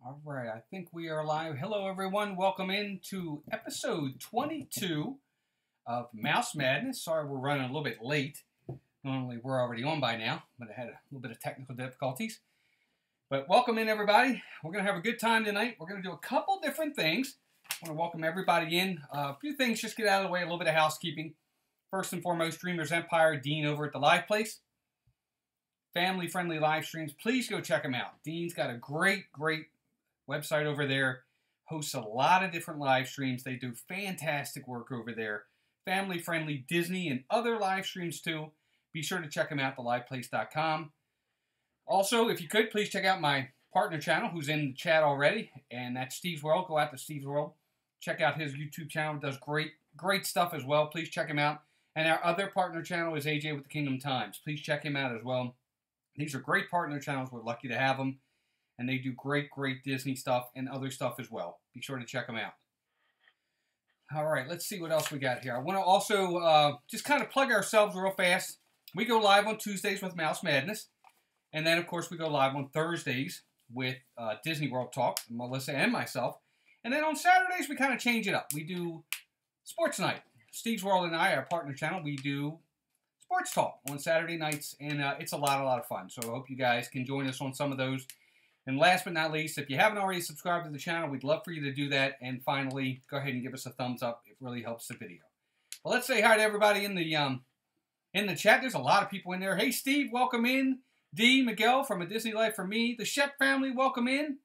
All right, I think we are live. Hello, everyone. Welcome in to episode 22 of Mouse Madness. Sorry we're running a little bit late. Normally we're already on by now, but I had a little bit of technical difficulties. But welcome in, everybody. We're going to have a good time tonight. We're going to do a couple different things. I want to welcome everybody in. A few things, just get out of the way, a little bit of housekeeping. First and foremost, Dreamers Empire, Dean over at the Live Place. Family-friendly live streams. Please go check him out. Dean's got a great website over there, hosts a lot of different live streams. They do fantastic work over there. Family-friendly Disney and other live streams too. Be sure to check them out, theliveplace.com. Also, if you could, please check out my partner channel, who's in the chat already, and that's Steve's World. Go out to Steve's World. Check out his YouTube channel. Does great stuff as well. Please check him out. And our other partner channel is AJ with the Kingdom Times. Please check him out as well. These are great partner channels. We're lucky to have them. And they do great Disney stuff and other stuff as well. Be sure to check them out. All right, let's see what else we got here. I want to also just kind of plug ourselves real fast. We go live on Tuesdays with Mouse Madness. And then, of course, we go live on Thursdays with Disney World Talk, Melissa and myself. And then on Saturdays, we kind of change it up. We do Sports Night. Steve's World and I, our partner channel, we do Sports Talk on Saturday nights. And it's a lot of fun. So I hope you guys can join us on some of those. And last but not least, if you haven't already subscribed to the channel, we'd love for you to do that. And finally, go ahead and give us a thumbs up. It really helps the video. Well, let's say hi to everybody in the chat. There's a lot of people in there. Hey, Steve, welcome in. D. Miguel from A Disney Life for Me. The Shep family, welcome in.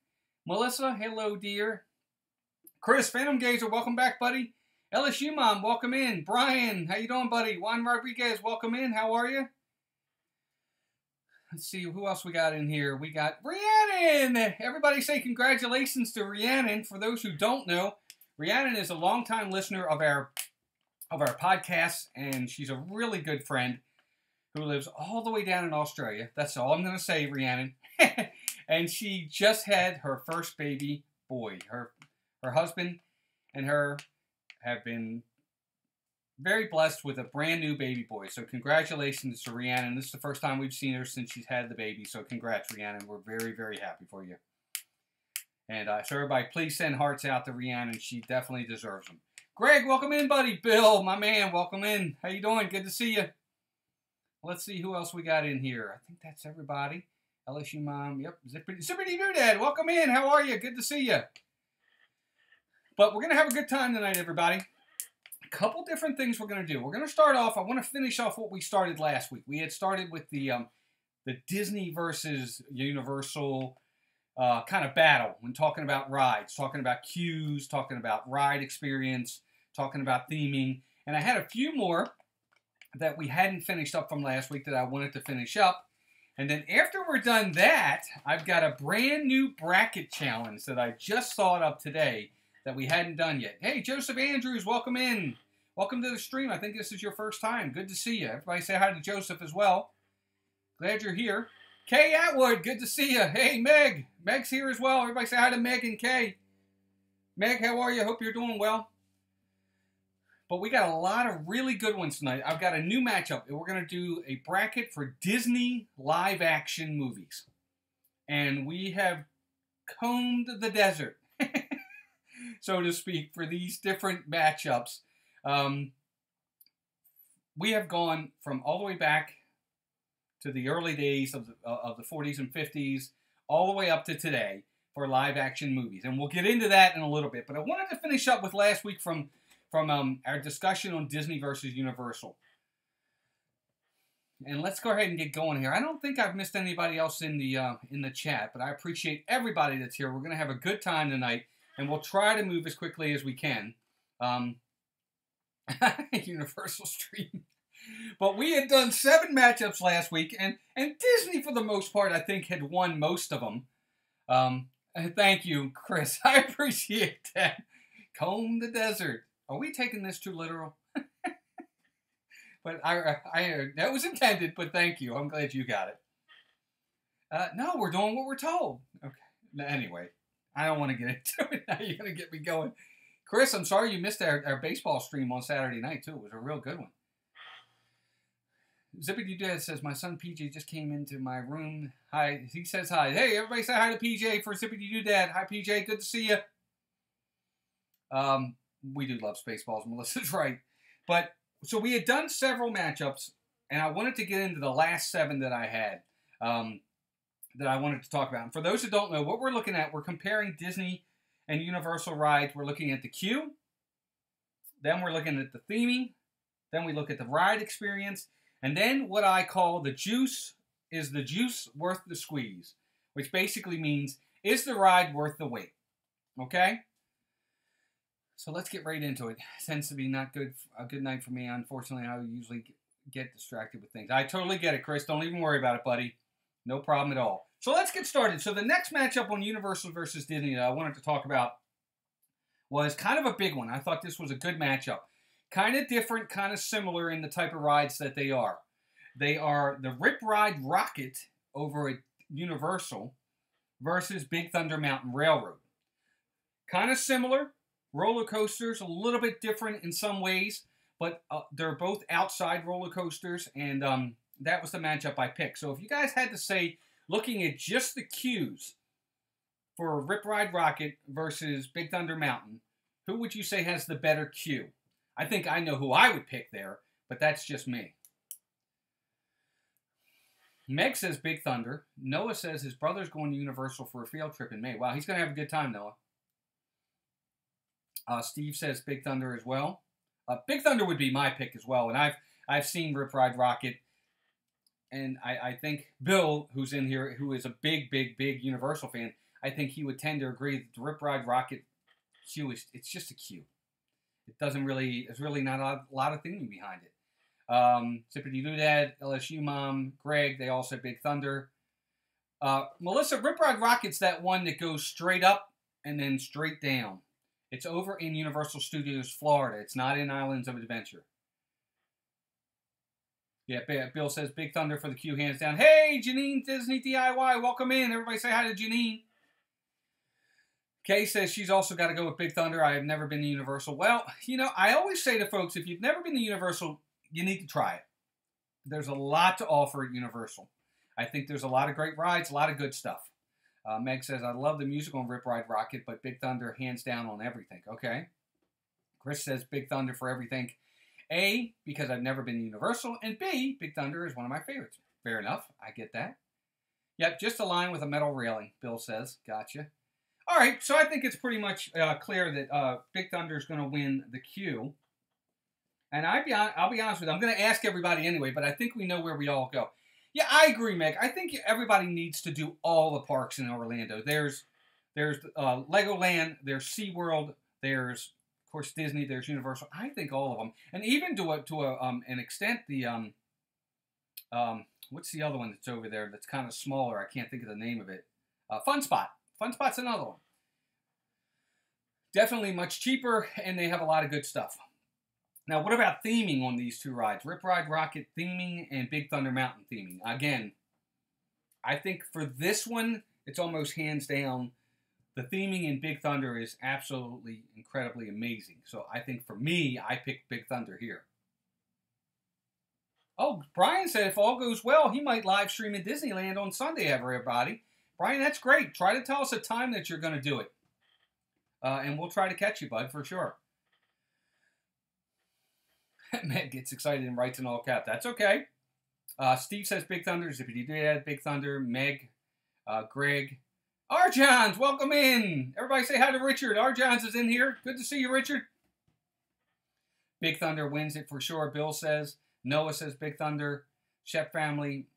Melissa, hello, dear. Chris, Phantom Gazer, welcome back, buddy. LSU Mom, welcome in. Brian, how you doing, buddy? Juan Rodriguez, welcome in. How are you? Let's see, who else we got in here? We got Rhiannon! Everybody say congratulations to Rhiannon. For those who don't know, Rhiannon is a longtime listener of our podcasts, and she's a really good friend who lives all the way down in Australia. That's all I'm going to say, Rhiannon. And she just had her first baby boy. Her husband and her have been very blessed with a brand new baby boy. So congratulations to Rhiannon. This is the first time we've seen her since she's had the baby. So congrats, Rhiannon. We're very happy for you. And so everybody, please send hearts out to Rhiannon. She definitely deserves them. Greg, welcome in, buddy. Bill, my man, welcome in. How you doing? Good to see you. Let's see who else we got in here. I think that's everybody. LSU Mom. Yep. Zippity Doodad, welcome in. How are you? Good to see you. But we're going to have a good time tonight, everybody. Couple different things we're going to do. We're going to start off, I want to finish off what we started last week. We had started with the Disney versus Universal kind of battle when talking about rides, talking about queues, talking about ride experience, talking about theming. And I had a few more that we hadn't finished up from last week that I wanted to finish up. And then after we're done that, I've got a brand new bracket challenge that I just thought up today that we hadn't done yet. Hey, Joseph Andrews, welcome in. Welcome to the stream. I think this is your first time. Good to see you. Everybody say hi to Joseph as well. Glad you're here. Kay Atwood, good to see you. Hey, Meg. Meg's here as well. Everybody say hi to Meg and Kay. Meg, how are you? Hope you're doing well. But we got a lot of really good ones tonight. I've got a new matchup. We're going to do a bracket for Disney live-action movies. And we have combed the desert, so to speak, for these different matchups. We have gone from all the way back to the early days of the 40s and 50s, all the way up to today for live-action movies. And we'll get into that in a little bit. But I wanted to finish up with last week from our discussion on Disney versus Universal. And let's go ahead and get going here. I don't think I've missed anybody else in the chat, but I appreciate everybody that's here. We're going to have a good time tonight, and we'll try to move as quickly as we can. Universal stream. But we had done 7 matchups last week, and Disney, for the most part, I think, had won most of them. Thank you, Chris. I appreciate that. Comb the desert. Are we taking this too literal? But that was intended, but thank you. I'm glad you got it. No, we're doing what we're told. Okay. Anyway, I don't want to get into it. Now you're going to get me going. Chris, I'm sorry you missed our baseball stream on Saturday night, too. It was a real good one. Zippity Dad says, my son PJ just came into my room. Hi. He says hi. Hey, everybody say hi to PJ for Zippity Dad. Hi, PJ. Good to see you. We do love Spaceballs. Melissa's right. But, so we had done several matchups, and I wanted to get into the last 7 that I had, that I wanted to talk about. And for those who don't know, what we're looking at, we're comparing Disney and Universal rides. We're looking at the queue. Then we're looking at the theming. Then we look at the ride experience. And then what I call the juice. Is the juice worth the squeeze? Which basically means, is the ride worth the wait? Okay? So let's get right into it. Tends to be not a good night for me. Unfortunately, I usually get distracted with things. I totally get it, Chris. Don't even worry about it, buddy. No problem at all. So let's get started. So the next matchup on Universal versus Disney that I wanted to talk about was kind of a big one. I thought this was a good matchup. Kind of different, kind of similar in the type of rides that they are. They are the Rip Ride Rocket over at Universal versus Big Thunder Mountain Railroad. Kind of similar. Roller coasters, a little bit different in some ways, but they're both outside roller coasters, and that was the matchup I picked. So if you guys had to say, looking at just the queues for Rip Ride Rocket versus Big Thunder Mountain, who would you say has the better queue? I think I know who I would pick there, but that's just me. Meg says Big Thunder. Noah says his brother's going to Universal for a field trip in May. Wow, he's going to have a good time, Noah. Steve says Big Thunder as well. Big Thunder would be my pick as well, and I've seen Rip Ride Rocket, and I think Bill, who's in here, who is a big Universal fan, I think he would tend to agree that the Rip Ride Rocket queue it's just a queue. It doesn't really, there's really not a lot of thinking behind it. Zippity Doodad, LSU Mom, Greg, they all said Big Thunder. Melissa, Rip Ride Rocket's that one that goes straight up and then straight down. It's over in Universal Studios, Florida. It's not in Islands of Adventure. Yeah, Bill says Big Thunder for the queue, hands down. Hey, Janine Disney DIY, welcome in. Everybody say hi to Janine. Kay says she's also got to go with Big Thunder. I have never been to Universal. Well, you know, I always say to folks, if you've never been to Universal, you need to try it. There's a lot to offer at Universal. I think there's a lot of great rides, a lot of good stuff. Meg says, I love the music on Rip Ride Rocket, but Big Thunder hands down on everything. Okay. Chris says Big Thunder for everything. A, because I've never been to Universal, and B, Big Thunder is one of my favorites. Fair enough. I get that. Yep, just a line with a metal railing, Bill says. Gotcha. All right, so I think it's pretty much clear that Big Thunder is going to win the queue. And I'll be honest with you, I'm going to ask everybody anyway, but I think we know where we all go. Yeah, I agree, Meg. I think everybody needs to do all the parks in Orlando. There's Legoland, there's SeaWorld, there's, of course, Disney, there's Universal. I think all of them. And even to an extent, the, what's the other one that's over there that's kind of smaller? I can't think of the name of it. Fun Spot. Fun Spot's another one. Definitely much cheaper, and they have a lot of good stuff. Now, what about theming on these two rides? Rip Ride Rocket theming and Big Thunder Mountain theming. Again, I think for this one, it's almost hands down. The theming in Big Thunder is absolutely incredibly amazing. So I think for me, I picked Big Thunder here. Oh, Brian said if all goes well, he might live stream in Disneyland on Sunday, everybody. Brian, that's great. Try to tell us a time that you're going to do it. And we'll try to catch you, bud, for sure. Meg gets excited and writes in all caps. That's okay. Steve says Big Thunder. Zippity Dad, Big Thunder. Meg, Greg. Arjons, welcome in. Everybody say hi to Richard. Arjons is in here. Good to see you, Richard. Big Thunder wins it for sure, Bill says. Noah says Big Thunder. Chef family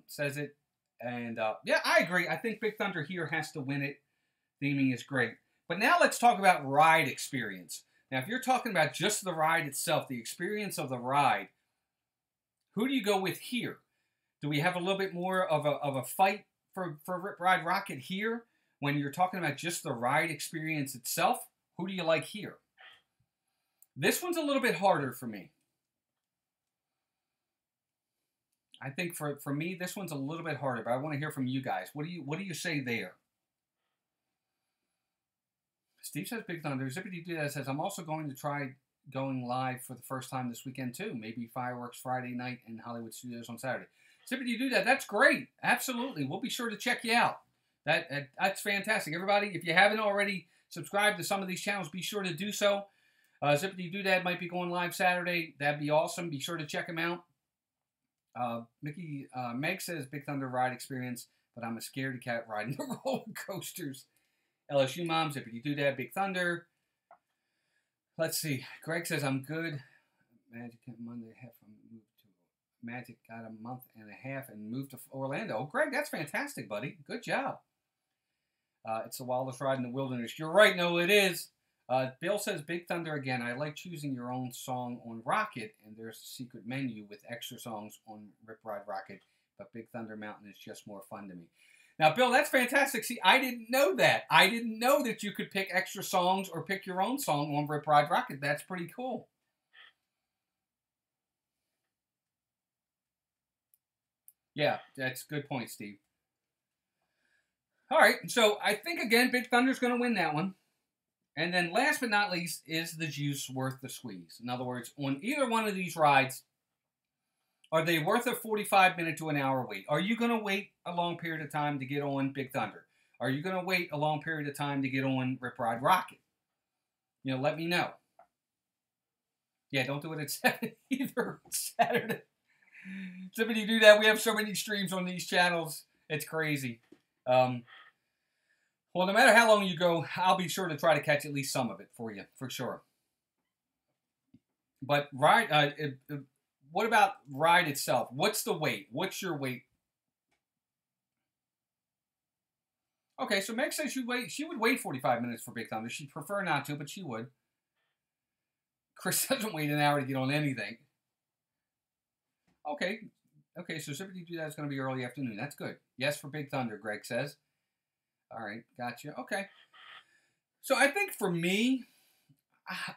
says it. And yeah, I agree. I think Big Thunder here has to win it. Theming is great. But now let's talk about ride experience. Now, if you're talking about just the ride itself, the experience of the ride, who do you go with here? Do we have a little bit more of a fight for Rip Ride Rocket here? When you're talking about just the ride experience itself, who do you like here? This one's a little bit harder for me. I think for me, this one's a little bit harder, but I want to hear from you guys. What do you say there? Steve says Big Thunder. Zippity Doo says, I'm also going to try going live for the first time this weekend too. Maybe fireworks Friday night and Hollywood Studios on Saturday. Zippity do that. That's great. Absolutely. We'll be sure to check you out. That's fantastic. Everybody, if you haven't already subscribed to some of these channels, be sure to do so. Zippity Doodad might be going live Saturday. That'd be awesome. Be sure to check him out. Meg says Big Thunder ride experience, but I'm a scaredy cat riding the roller coasters. LSU Mom, Zippity Doodad, Big Thunder. Let's see. Greg says I'm good. Magic Monday half moved to Magic got a month and a half and moved to Orlando. Oh, Greg, that's fantastic, buddy. Good job. It's the wildest ride in the wilderness. You're right. No, it is. Bill says Big Thunder again. I like choosing your own song on Rocket, and there's a secret menu with extra songs on Rip Ride Rocket, but Big Thunder Mountain is just more fun to me. Now, Bill, that's fantastic. See, I didn't know that. I didn't know that you could pick extra songs or pick your own song on Rip Ride Rocket. That's pretty cool. Yeah, that's a good point, Steve. All right, so I think, again, Big Thunder's going to win that one. And then last but not least, is the juice worth the squeeze? In other words, on either one of these rides, are they worth a 45-minute to an hour wait? Are you going to wait a long period of time to get on Big Thunder? Are you going to wait a long period of time to get on Rip Ride Rocket? You know, let me know. Yeah, don't do it at 7 either. Saturday. Somebody do that. We have so many streams on these channels. It's crazy. Well, no matter how long you go, I'll be sure to try to catch at least some of it for you, for sure. But ride, what about ride itself? What's the wait? What's your wait? Okay, so Meg says she would wait 45 minutes for Big Thunder. She'd prefer not to, but she would. Chris doesn't wait an hour to get on anything. Okay, so Zippity Do That is going to be early afternoon. That's good. Yes for Big Thunder, Greg says. All right, gotcha. Okay. So I think for me,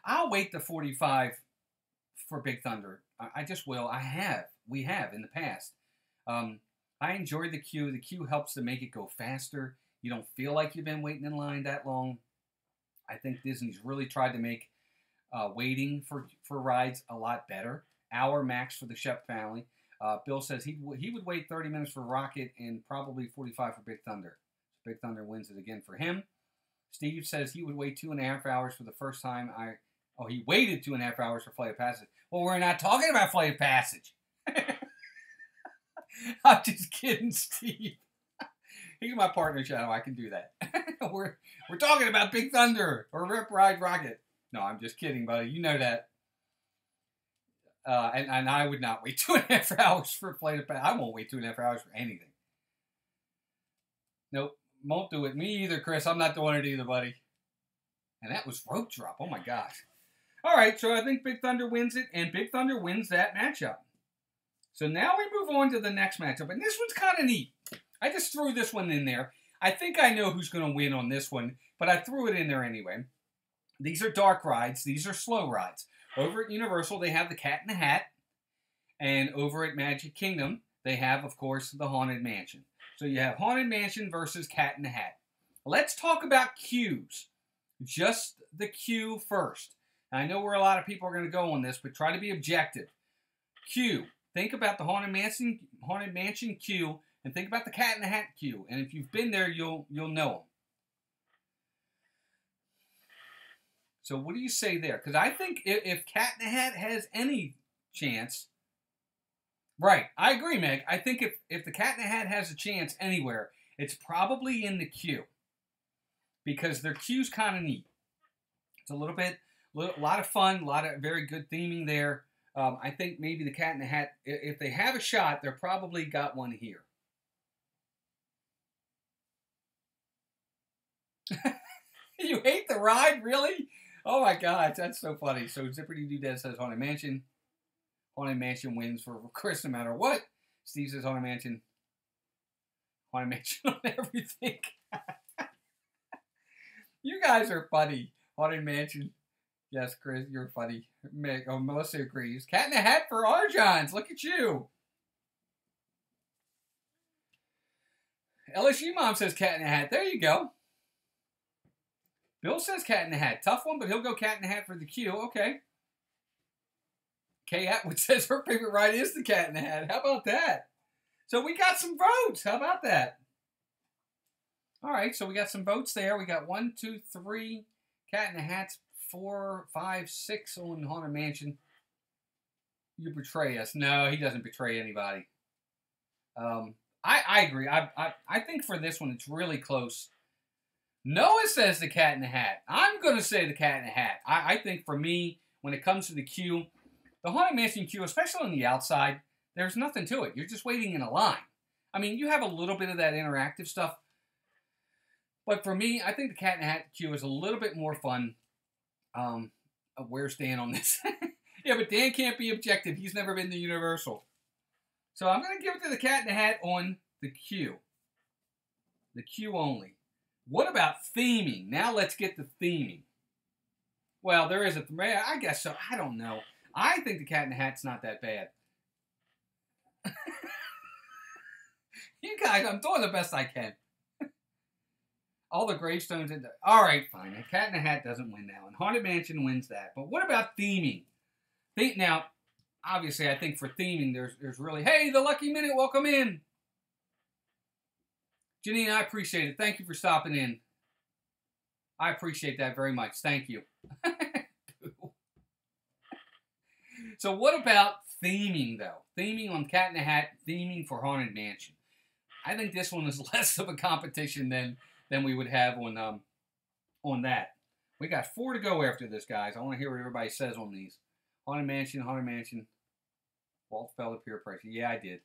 I'll wait the 45 for Big Thunder. I just will. We have in the past. I enjoy the queue. The queue helps to make it go faster. You don't feel like you've been waiting in line that long. I think Disney's really tried to make waiting for rides a lot better. Hour max for the Shep family. Bill says he would wait 30 minutes for Rocket and probably 45 for Big Thunder. Big Thunder wins it again for him. Steve says he would wait 2.5 hours for the first time. He waited 2.5 hours for Flight of Passage. Well, we're not talking about Flight of Passage. I'm just kidding, Steve. He's my partner channel. I can do that. We're talking about Big Thunder or Rip Ride Rocket. No, I'm just kidding, buddy. You know that. And I would not wait 2.5 hours for Flight of Passage. I won't wait 2.5 hours for anything. Nope. Won't do it. Me either, Chris. I'm not doing it either, buddy. And that was Rope Drop. Oh, my gosh. All right, so I think Big Thunder wins it, and Big Thunder wins that matchup. So now we move on to the next matchup, and this one's kind of neat. I just threw this one in there. I think I know who's going to win on this one, but I threw it in there anyway. These are dark rides. These are slow rides. Over at Universal, they have the Cat in the Hat, and over at Magic Kingdom, they have, of course, the Haunted Mansion. So you have Haunted Mansion versus Cat in the Hat. Let's talk about queues. Just the queue first. Now, I know where a lot of people are going to go on this, but try to be objective. Queue. Think about the Haunted Mansion queue, and think about the Cat in the Hat queue. And if you've been there, you'll know them. So what do you say there? Because I think if Cat in the Hat has any chance... Right, I agree, Meg. I think if the Cat in the Hat has a chance anywhere, it's probably in the queue. Because their queue's kind of neat. It's a lot of fun, a lot of very good theming there. I think maybe the Cat in the Hat, if they have a shot, they're probably got one here. You hate the ride? Really? Oh my gosh, that's so funny. So Zippity Doodad says Haunted Mansion. Haunted Mansion wins for Chris no matter what. Steve says Haunted Mansion. Haunted Mansion on everything. You guys are funny. Haunted Mansion. Yes, Chris, you're funny. Melissa agrees. Cat in the Hat for Arjons. Look at you. LSU Mom says Cat in the Hat. There you go. Bill says Cat in the Hat. Tough one, but he'll go Cat in the Hat for the queue. Okay. Kay Atwood says her favorite ride is the Cat in the Hat. How about that? So we got some votes. How about that? All right, so we got some votes there. We got 1, 2, 3 Cat in the Hats, 4, 5, 6 on Haunted Mansion. You betray us. No, he doesn't betray anybody. I agree. I think for this one, it's really close. Noah says the Cat in the Hat. I'm going to say the Cat in the Hat. I think for me, when it comes to the queue, the Haunted Mansion queue, especially on the outside, there's nothing to it. You're just waiting in a line. I mean, you have a little bit of that interactive stuff. But for me, I think the Cat in the Hat queue is a little bit more fun. Where's Dan on this? Yeah, but Dan can't be objective. He's never been to Universal. So I'm going to give it to the Cat in the Hat on the queue. The queue only. What about theming? Now let's get to theming. Well, there is a... I guess so. I don't know. I think the Cat in the Hat's not that bad. You guys, I'm doing the best I can. All the gravestones in there. All right, fine. The Cat in the Hat doesn't win that one. Haunted Mansion wins that. But what about theming? Now, obviously, I think for theming, there's really... Hey, the Lucky Minute, welcome in. Janine, I appreciate it. Thank you for stopping in. I appreciate that very much. Thank you. So what about theming, though? Theming on Cat in the Hat, theming for Haunted Mansion. I think this one is less of a competition than we would have on that. We got 4 to go after this, guys. I want to hear what everybody says on these. Haunted Mansion. Walt fell at peer pressure. Yeah, I did.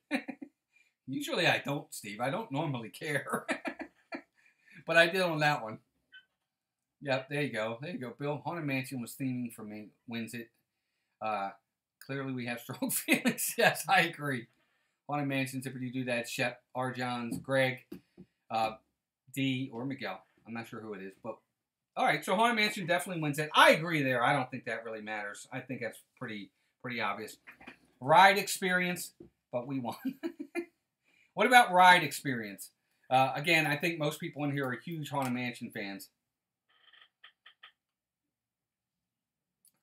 Usually I don't, Steve. I don't normally care. But I did on that one. Yep, there you go. There you go, Bill. Haunted Mansion was theming for me. Wins it. Clearly we have strong feelings. Yes, I agree. Haunted Mansion, if you do that, Shep, Arjons, Greg, D, or Miguel. I'm not sure who it is. But all right, so Haunted Mansion definitely wins it. I agree there. I don't think that really matters. I think that's pretty obvious. Ride experience, but we won. What about ride experience? Again, I think most people in here are huge Haunted Mansion fans.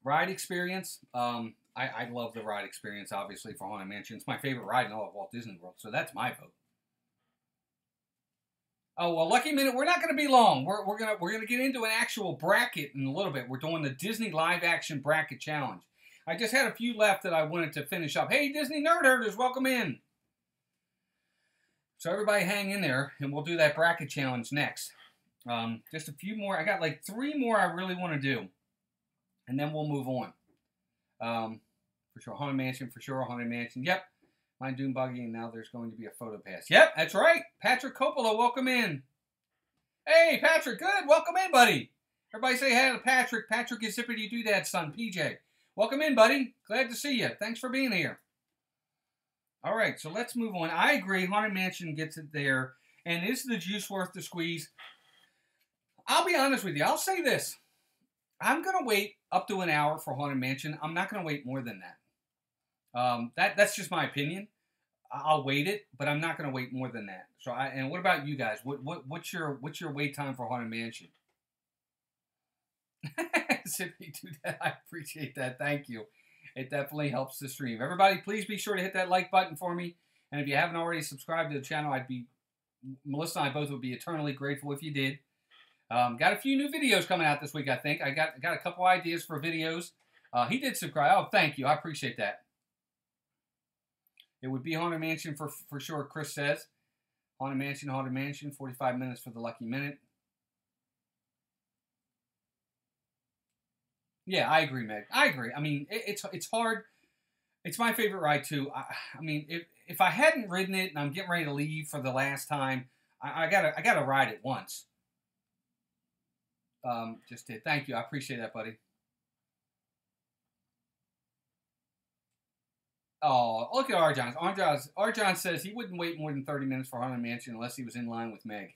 Ride experience. I love the ride experience, obviously, for Haunted Mansion. It's my favorite ride in all of Walt Disney World, so that's my vote. Oh, well, Lucky Minute, we're not going to be long. We're gonna get into an actual bracket in a little bit. We're doing the Disney Live Action Bracket Challenge. I just had a few left that I wanted to finish up. Hey, Disney Nerd Herders, welcome in. So everybody hang in there, and we'll do that bracket challenge next. Just a few more. I got like 3 more I really want to do, and then we'll move on. For sure, Haunted Mansion, for sure, Haunted Mansion. Yep. My Doom Buggy, and now there's going to be a photo pass. Yep, that's right. Patrick Coppola, welcome in. Hey, Patrick, good. Welcome in, buddy. Everybody say hi to Patrick. Patrick is Zippity Doodad's son, PJ. Welcome in, buddy. Glad to see you. Thanks for being here. All right, so let's move on. I agree. Haunted Mansion gets it there. And is the juice worth the squeeze? I'll be honest with you. I'll say this. I'm going to wait up to an hour for Haunted Mansion. I'm not going to wait more than that. That's just my opinion. I'll wait it, but I'm not going to wait more than that. So, and what about you guys? What's your wait time for Haunted Mansion? I appreciate that. Thank you. It definitely helps the stream. Everybody, please be sure to hit that like button for me. And if you haven't already subscribed to the channel, Melissa and I both would be eternally grateful if you did. Got a few new videos coming out this week, I think. I got a couple ideas for videos. He did subscribe. Oh, thank you. I appreciate that. It would be Haunted Mansion for sure, Chris says. Haunted Mansion, 45 minutes for the Lucky Minute. Yeah, I agree, Meg. I agree. I mean, it's hard. It's my favorite ride, too. I mean, if I hadn't ridden it and I'm getting ready to leave for the last time, I gotta ride it once. Just did. Thank you. I appreciate that, buddy. Oh, look at Arjon. Arjon says he wouldn't wait more than 30 minutes for Haunted Mansion unless he was in line with Meg.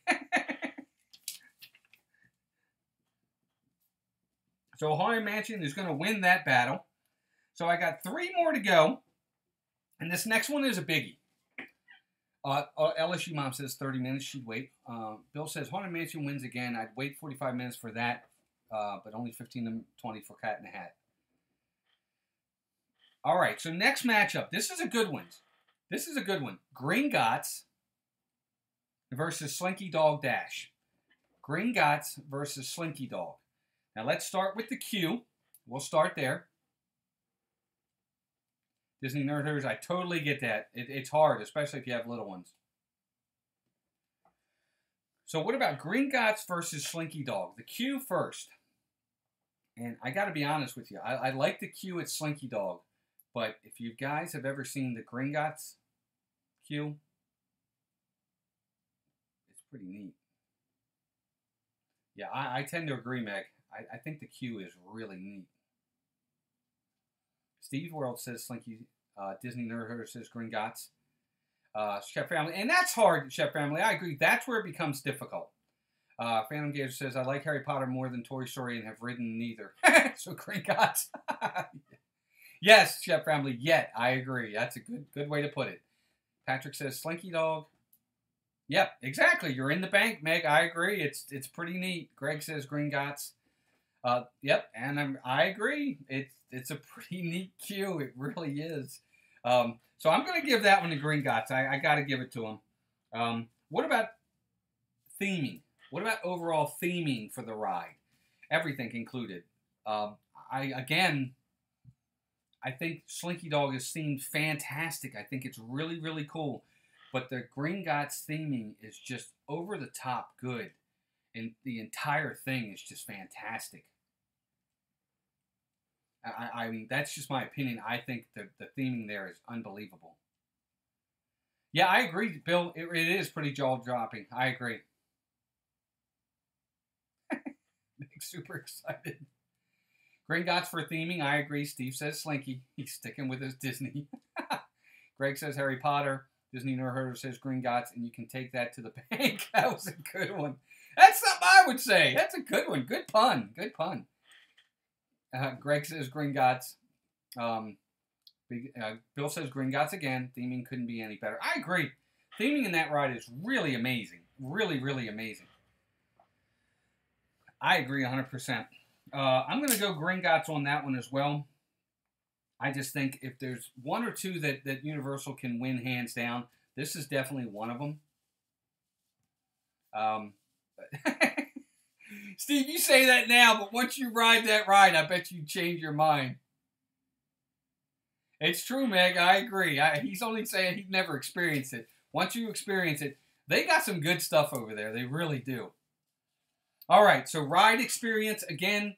So Haunted Mansion is going to win that battle. So I got 3 more to go. And this next one is a biggie. LSU Mom says 30 minutes. She'd wait. Bill says Haunted Mansion wins again. I'd wait 45 minutes for that. But only 15 to 20 for Cat in the Hat. All right, so next matchup. This is a good one. This is a good one. Gringotts versus Slinky Dog Dash. Gringotts versus Slinky Dog. Now let's start with the Q. We'll start there. Disney Nerd Herders, I totally get that. It's hard, especially if you have little ones. So what about Gringotts versus Slinky Dog? The Q first. And I got to be honest with you. I like the Q at Slinky Dog. But if you guys have ever seen the Gringotts Q, it's pretty neat. Yeah, I tend to agree, Meg. I think the Q is really neat. Steve World says Slinky. Disney Nerd Herder says Gringotts. Chef Family. And that's hard, Chef Family. I agree. That's where it becomes difficult. Phantom Gator says, I like Harry Potter more than Toy Story and have ridden neither. So Gringotts. Yes, Chef Family. Yet. I agree. That's a good way to put it. Patrick says Slinky Dog. Yep, exactly. You're in the bank, Meg. I agree. It's pretty neat. Greg says Gringotts. Yep, and I agree. It's a pretty neat cue. It really is. So I'm going to give that one to Gringotts. I got to give it to him. What about theming? What about overall theming for the ride? Everything included. I think Slinky Dog is themed fantastic. I think it's really, really cool. But the Gringotts theming is just over the top good. And the entire thing is just fantastic. I mean, that's just my opinion. I think the theming there is unbelievable. Yeah, I agree, Bill. It is pretty jaw-dropping. I agree. Super excited. Gringotts for theming. I agree. Steve says Slinky. He's sticking with his Disney. Greg says Harry Potter. Disney Nerd Herder says Gringotts, and you can take that to the bank. That was a good one. That's something I would say. That's a good one. Good pun. Good pun. Greg says Gringotts. Bill says Gringotts again. Theming couldn't be any better. I agree. Theming in that ride is really amazing. Really, really amazing. I agree 100%. I'm going to go Gringotts on that one as well. I just think if there's one or two that Universal can win hands down, this is definitely one of them. Steve, you say that now, but once you ride that ride, I bet you change your mind. It's true, Meg. I agree. He's only saying he'd never experienced it. Once you experience it, they got some good stuff over there. They really do. All right, so ride experience, again,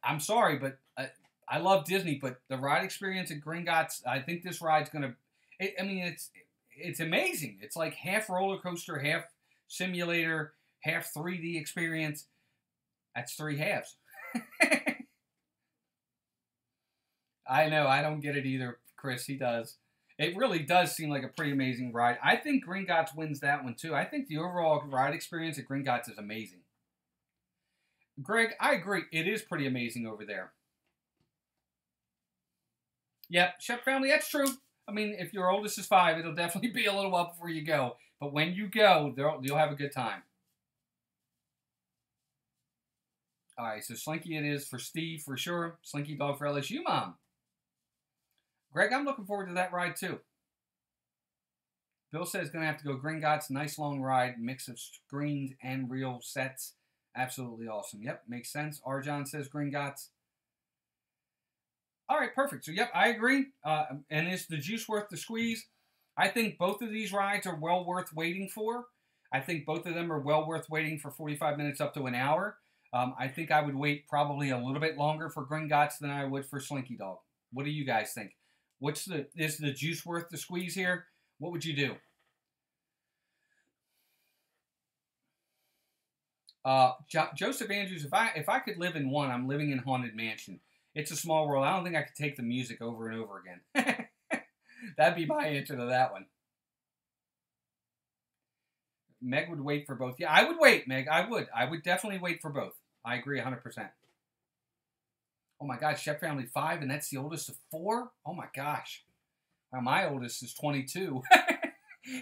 I'm sorry, but I love Disney, but the ride experience at Gringotts, I think this ride's going to, it's amazing. It's like half roller coaster, half simulator, half 3D experience. That's three halves. I know, I don't get it either, Chris. He does. It really does seem like a pretty amazing ride. I think Gringotts wins that one, too. I think the overall ride experience at Gringotts is amazing. Greg, I agree. It is pretty amazing over there. Yep, Chef Family, that's true. I mean, if your oldest is 5, it'll definitely be a little up before you go. But when you go, you'll have a good time. All right, so Slinky it is for Steve, for sure. Slinky Dog for LSU Mom. Greg, I'm looking forward to that ride, too. Bill says going to have to go Gringotts. Nice long ride. Mix of screens and real sets. Absolutely awesome. Yep, makes sense. Arjan says Gringotts. All right, perfect. So, yep, I agree. And is the juice worth the squeeze? I think both of these rides are well worth waiting for. I think both of them are well worth waiting for 45 minutes up to an hour. I think I would wait probably a little bit longer for Gringotts than I would for Slinky Dog. What do you guys think? Is the juice worth the squeeze here? What would you do? Joseph Andrews, if I could live in one, I'm living in Haunted Mansion. It's a small world. I don't think I could take the music over and over again. That'd be my answer to that one. Meg would wait for both. Yeah, I would wait, Meg. I would. I would definitely wait for both. I agree 100%. Oh my gosh, Chef Family 5, and that's the oldest of 4? Oh my gosh. Well, my oldest is 22.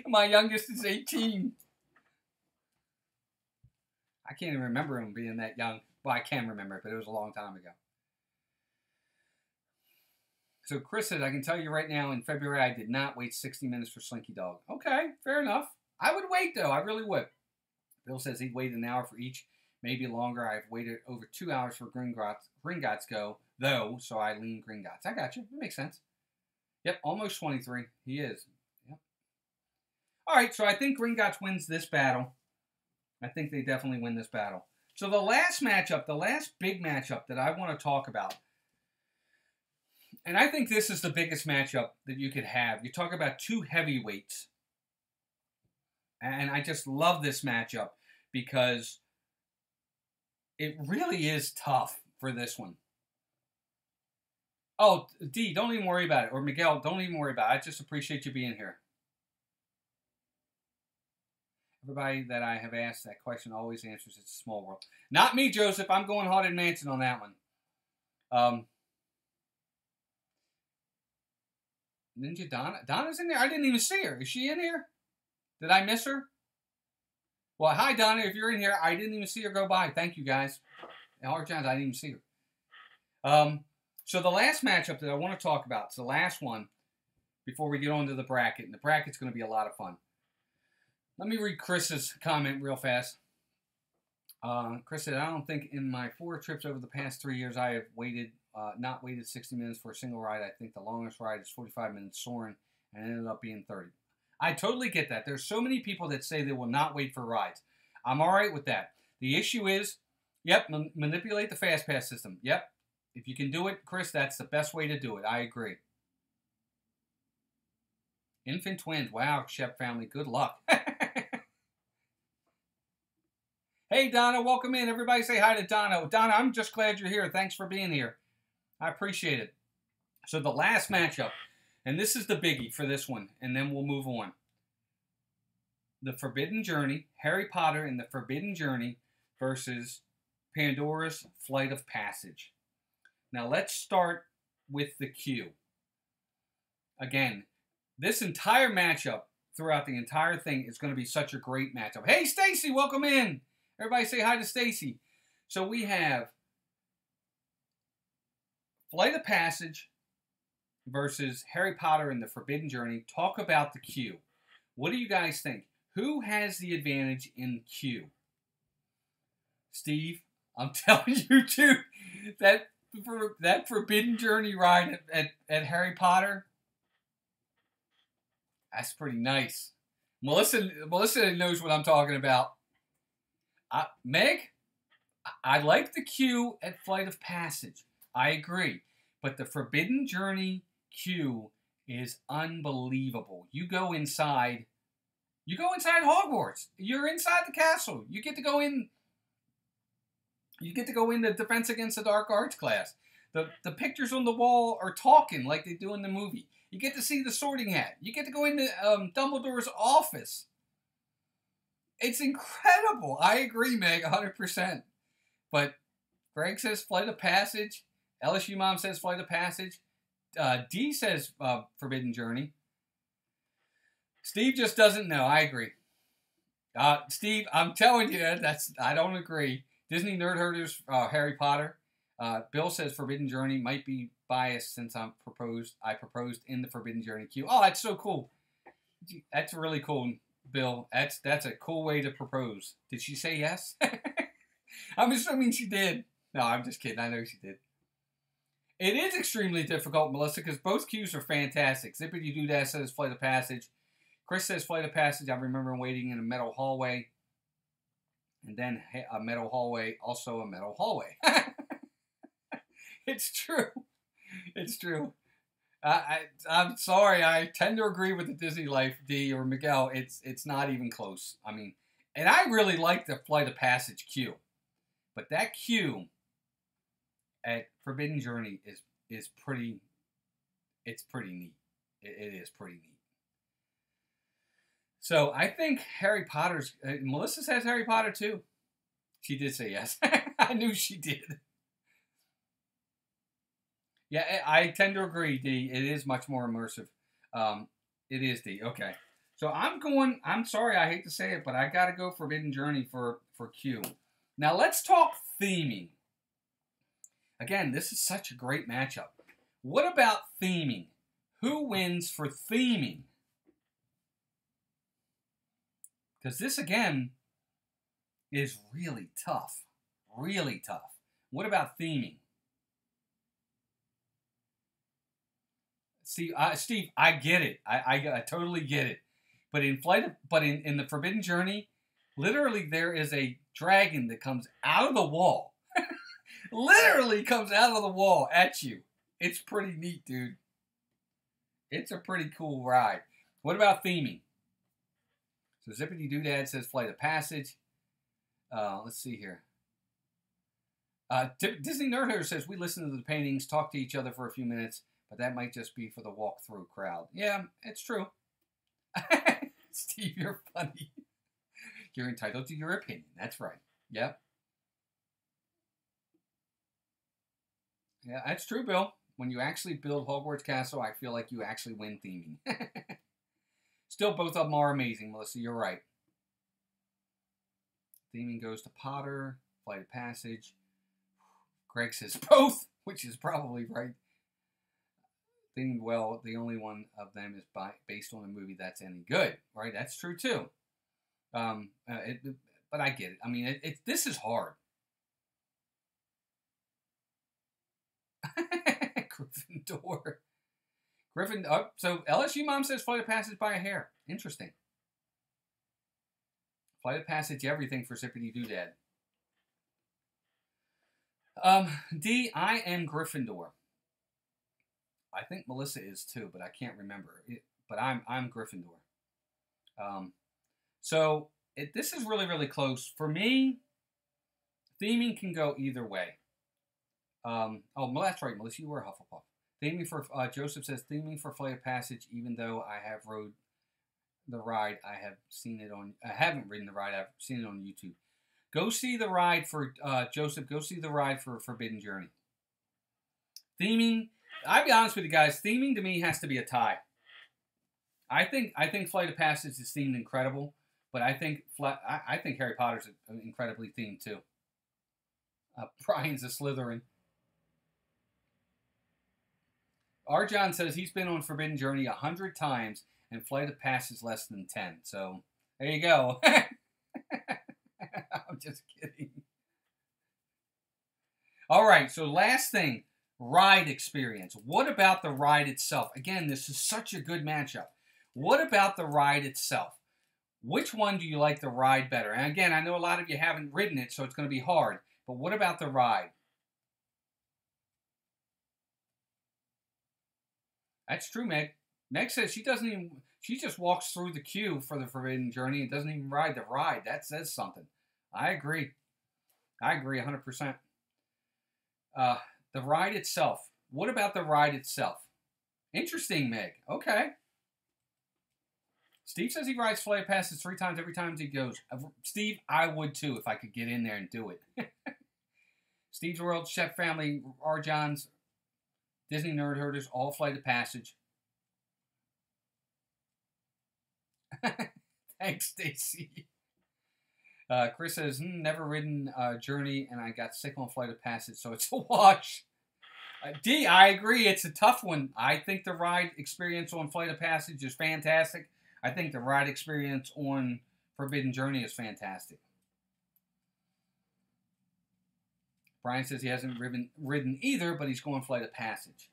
My youngest is 18. I can't even remember him being that young. Well, I can remember it, but it was a long time ago. So Chris said, I can tell you right now, in February, I did not wait 60 minutes for Slinky Dog. Okay, fair enough. I would wait, though. I really would. Bill says he'd wait an hour for each, maybe longer. I've waited over 2 hours for Gringotts go, though, so I lean Gringotts. I got you. It makes sense. Yep, almost 23. He is. Yep. All right, so I think Gringotts wins this battle. I think they definitely win this battle. So the last matchup, the last big matchup that I want to talk about, and I think this is the biggest matchup that you could have. You talk about two heavyweights. And I just love this matchup because it really is tough for this one. Oh, D, don't even worry about it. Or Miguel, don't even worry about it. I just appreciate you being here. Everybody that I have asked that question always answers it's a small world. Not me, Joseph. I'm going Haunted Mansion on that one. Ninja Donna. Donna's in there? I didn't even see her. Is she in here? Did I miss her? Well, hi, Donna. If you're in here, I didn't even see her go by. Thank you, guys. Hard times, I didn't even see her. So the last matchup that I want to talk about, it's the last one before we get on to the bracket. And the bracket's going to be a lot of fun. Let me read Chris's comment real fast. Chris said, I don't think in my 4 trips over the past 3 years I have not waited 60 minutes for a single ride. I think the longest ride is 45 minutes soaring, and it ended up being 30. I totally get that. There's so many people that say they will not wait for rides. I'm all right with that. The issue is, yep, manipulate the fast pass system. Yep. If you can do it, Chris, that's the best way to do it. I agree. Infant twins. Wow, Shep family. Good luck. Hey, Donna, welcome in. Everybody say hi to Donna. Donna, I'm just glad you're here. Thanks for being here. I appreciate it. So the last matchup, and this is the biggie for this one, and then we'll move on. The Forbidden Journey, Harry Potter and the Forbidden Journey versus Pandora's Flight of Passage. Now let's start with the queue. Again, this entire matchup throughout the entire thing is going to be such a great matchup. Hey, Stacy, welcome in. Everybody say hi to Stacy. So we have Flight of Passage versus Harry Potter and the Forbidden Journey. Talk about the queue. What do you guys think? Who has the advantage in queue? Steve, I'm telling you, dude, that Forbidden Journey ride at Harry Potter, that's pretty nice. Melissa knows what I'm talking about. Meg, I like the queue at Flight of Passage. I agree. But the Forbidden Journey queue is unbelievable. You go inside Hogwarts. You're inside the castle. You get to go in. You get to go in the Defense Against the Dark Arts class. The pictures on the wall are talking like they do in the movie. You get to see the Sorting Hat. You get to go into Dumbledore's office. It's incredible. I agree, Meg, 100%. But Greg says Flight of Passage. LSU Mom says Flight of Passage. D says Forbidden Journey. Steve just doesn't know. I agree. Steve, I'm telling you, I don't agree. Disney Nerd Herders, Harry Potter. Bill says Forbidden Journey might be biased since I proposed in the Forbidden Journey queue. Oh, that's so cool. That's really cool, Bill. That's a cool way to propose. Did she say yes? I'm assuming she did. No, I'm just kidding. I know she did. It is extremely difficult, Melissa, because both queues are fantastic. Zippity Doo Dah says Flight of Passage. Chris says Flight of Passage. I remember waiting in a metal hallway. And then a metal hallway, also a metal hallway. It's true. It's true. I'm sorry. I tend to agree with the Disney Life, D or Miguel. It's not even close. I mean, and I really like the Flight of Passage queue. But that queue at Forbidden Journey is pretty, it's pretty neat. It is pretty neat. So I think Harry Potter's, Melissa says Harry Potter too. She did say yes. I knew she did. Yeah, I tend to agree, D. It is much more immersive. It is, D. Okay. So I'm sorry, I hate to say it, but I got to go Forbidden Journey for Q. Now let's talk theming. Again, this is such a great matchup. What about theming? Who wins for theming? Because this, again, is really tough. Really tough. What about theming? See, Steve, I get it. I totally get it. But in the Forbidden Journey, literally there is a dragon that comes out of the wall. Literally comes out of the wall at you. It's pretty neat, dude. It's a pretty cool ride. What about theming? So Zippity Doodad says Flight of Passage. Let's see here. Disney Nerd Hater says, we listen to the paintings, talk to each other for a few minutes, but that might just be for the walkthrough crowd. Yeah, it's true. Steve, you're funny. You're entitled to your opinion. That's right. Yep. Yeah, that's true, Bill. When you actually build Hogwarts Castle, I feel like you actually win theming. Still, both of them are amazing, Melissa. You're right. Theming goes to Potter. Flight of Passage. Greg says both, which is probably right. Theming, well, the only one of them is based on a movie that's any good, right? That's true, too. But I get it. I mean, this is hard. Gryffindor. So LSU mom says Flight of Passage by a hair. Interesting. Flight of Passage, everything for Zippity Doodad. D, I am Gryffindor. I think Melissa is too, but I can't remember. But I'm Gryffindor. So this is really, really close. For me, theming can go either way. Oh, that's right, Melissa, you were Hufflepuff. Theming for, Joseph says, theming for Flight of Passage, even though I have rode the ride, I haven't ridden the ride, I've seen it on YouTube. Go see the ride for, Joseph, go see the ride for Forbidden Journey. Theming, I'll be honest with you guys, theming to me has to be a tie. I think Flight of Passage is themed incredible, but I think Harry Potter's incredibly themed too. Brian's a Slytherin. Arjon says he's been on Forbidden Journey 100 times and Flight of Passage less than 10. So, there you go. I'm just kidding. All right, so last thing, ride experience. What about the ride itself? Again, this is such a good matchup. What about the ride itself? Which one do you like the ride better? And again, I know a lot of you haven't ridden it, so it's going to be hard. But what about the ride? That's true, Meg. Meg says she just walks through the queue for the Forbidden Journey and doesn't even ride the ride. That says something. I agree. I agree 100%. The ride itself. What about the ride itself? Interesting, Meg. Okay. Steve says he rides Flight of Passage 3 times every time he goes. Steve, I would too if I could get in there and do it. Steve's World, Chef Family, Arjon's, Disney Nerd Herders, all Flight of Passage. Thanks, Stacy. Chris says, never ridden Journey, and I got sick on Flight of Passage, so it's a wash. D, I agree. It's a tough one. I think the ride experience on Flight of Passage is fantastic. I think the ride experience on Forbidden Journey is fantastic. Brian says he hasn't ridden either, but he's going Flight of Passage.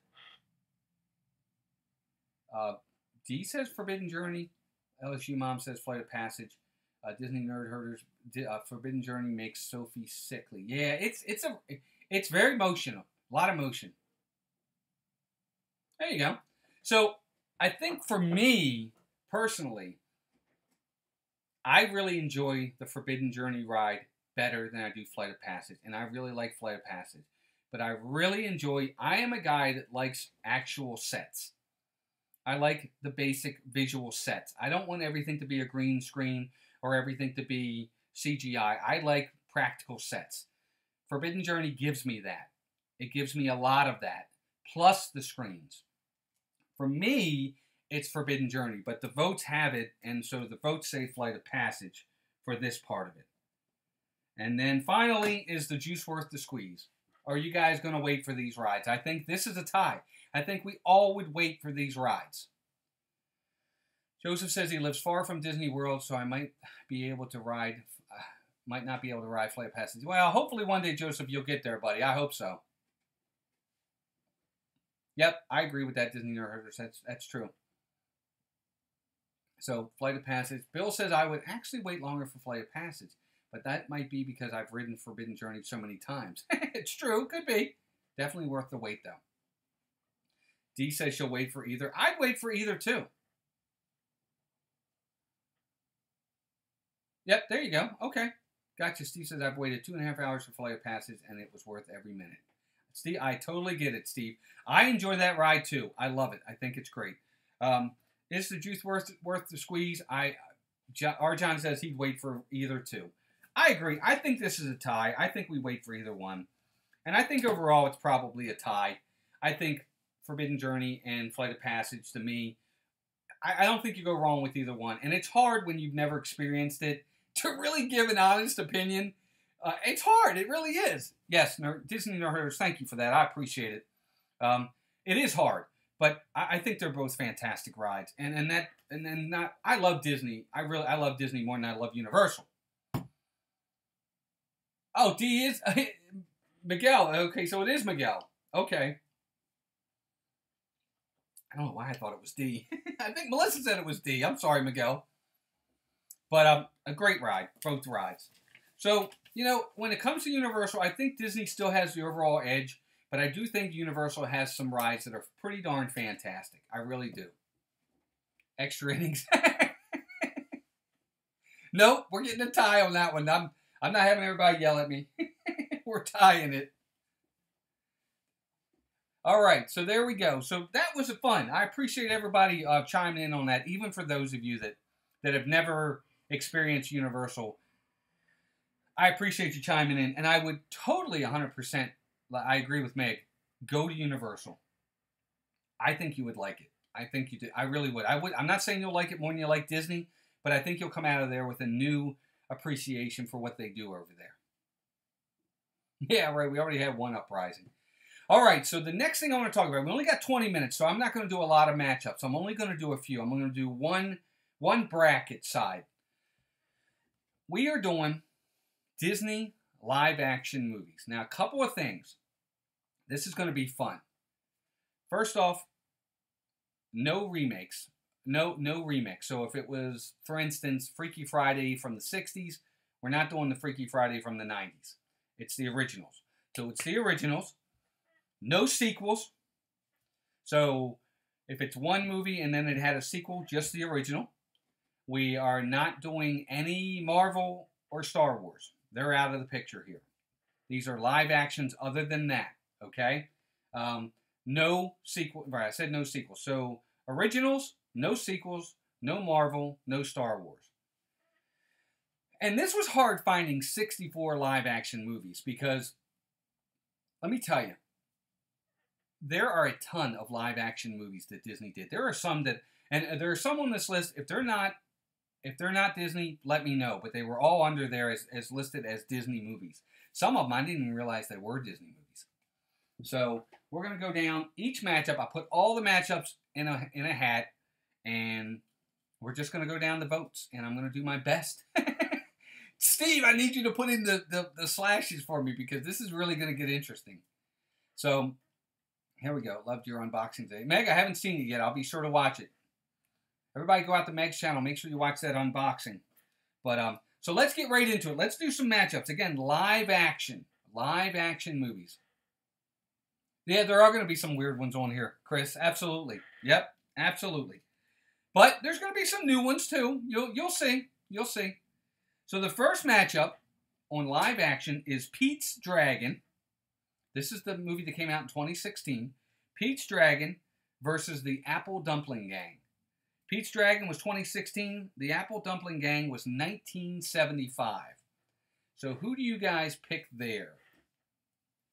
D says Forbidden Journey. LSU Mom says Flight of Passage. Disney Nerd Herders, Forbidden Journey makes Sophie sickly. Yeah, it's very emotional. A lot of motion. There you go. So I think for me, personally, I really enjoy the Forbidden Journey ride better than I do Flight of Passage. And I really like Flight of Passage. But I really enjoy, I am a guy that likes actual sets. I like the basic visual sets. I don't want everything to be a green screen or everything to be CGI. I like practical sets. Forbidden Journey gives me that. It gives me a lot of that, plus the screens. For me, it's Forbidden Journey, but the votes have it, and so the votes say Flight of Passage for this part of it. And then finally, is the juice worth the squeeze? Are you guys going to wait for these rides? I think this is a tie. I think we all would wait for these rides. Joseph says he lives far from Disney World, so I might be able to ride, might not be able to ride Flight of Passage. Well, hopefully one day, Joseph, you'll get there, buddy. I hope so. Yep, I agree with that, Disney Nerd Herders. That's true. So, Flight of Passage. Bill says I would actually wait longer for Flight of Passage, but that might be because I've ridden Forbidden Journey so many times. It's true, could be. Definitely worth the wait, though. Dee says she'll wait for either. I'd wait for either, too. Yep, there you go. Okay. Gotcha. Steve says I've waited 2.5 hours for Flight of Passage, and it was worth every minute. Steve, I totally get it, Steve. I enjoy that ride, too. I love it. I think it's great. Is the juice worth the squeeze? John says he'd wait for either, too. I agree. I think this is a tie. I think we wait for either one. And I think overall it's probably a tie. I think Forbidden Journey and Flight of Passage, to me, I don't think you go wrong with either one. And it's hard when you've never experienced it to really give an honest opinion. It's hard. It really is. Yes, Disney Nerd Herders, thank you for that. I appreciate it. It is hard, but I think they're both fantastic rides. I love Disney. I love Disney more than I love Universal. Oh, D is Miguel. Okay, so it is Miguel. Okay. I don't know why I thought it was D. I think Melissa said it was D. I'm sorry, Miguel. But a great ride, both rides. So, you know, when it comes to Universal, I think Disney still has the overall edge, but I do think Universal has some rides that are pretty darn fantastic. I really do. Extra innings. Nope, we're getting a tie on that one. I'm not having everybody yell at me. We're tying it. All right, so there we go. So that was fun. I appreciate everybody chiming in on that, even for those of you that have never experienced Universal. I appreciate you chiming in, and I would totally 100%, I agree with Meg, go to Universal. I think you would like it. I think you do. I really would. I'm not saying you'll like it more than you like Disney, but I think you'll come out of there with a new appreciation for what they do over there. Yeah, right. We already had one uprising. All right, so the next thing I want to talk about, we only got 20 minutes, so I'm not going to do a lot of matchups. I'm only going to do a few. I'm going to do one bracket side. We are doing Disney live-action movies. Now, a couple of things. This is going to be fun. First off, no remakes. No remix. So if it was, for instance, Freaky Friday from the 60s, we're not doing the Freaky Friday from the 90s. It's the originals. So it's the originals. No sequels. So if it's one movie and then it had a sequel, just the original. We are not doing any Marvel or Star Wars. They're out of the picture here. These are live actions other than that. Okay? No sequel. Right, I said no sequels. So originals, no sequels, no Marvel, no Star Wars. And this was hard finding 64 live action movies because, let me tell you, there are a ton of live action movies that Disney did. There are some that, and there are some on this list, if they're not Disney, let me know. But they were all under there as listed as Disney movies. Some of them, I didn't even realize they were Disney movies. So we're going to go down each matchup. I put all the matchups in a hat, and we're just going to go down the votes, and I'm going to do my best. Steve, I need you to put in the slashes for me because this is really going to get interesting. So here we go. Loved your unboxing today. Meg, I haven't seen it yet. I'll be sure to watch it. Everybody go out to Meg's channel. Make sure you watch that unboxing. But so let's get right into it. Let's do some matchups. Again, live action movies. Yeah, there are going to be some weird ones on here, Chris. Absolutely. Yep, absolutely. But there's going to be some new ones too. You'll see. You'll see. So the first matchup on live action is Pete's Dragon. This is the movie that came out in 2016. Pete's Dragon versus the Apple Dumpling Gang. Pete's Dragon was 2016. The Apple Dumpling Gang was 1975. So who do you guys pick there?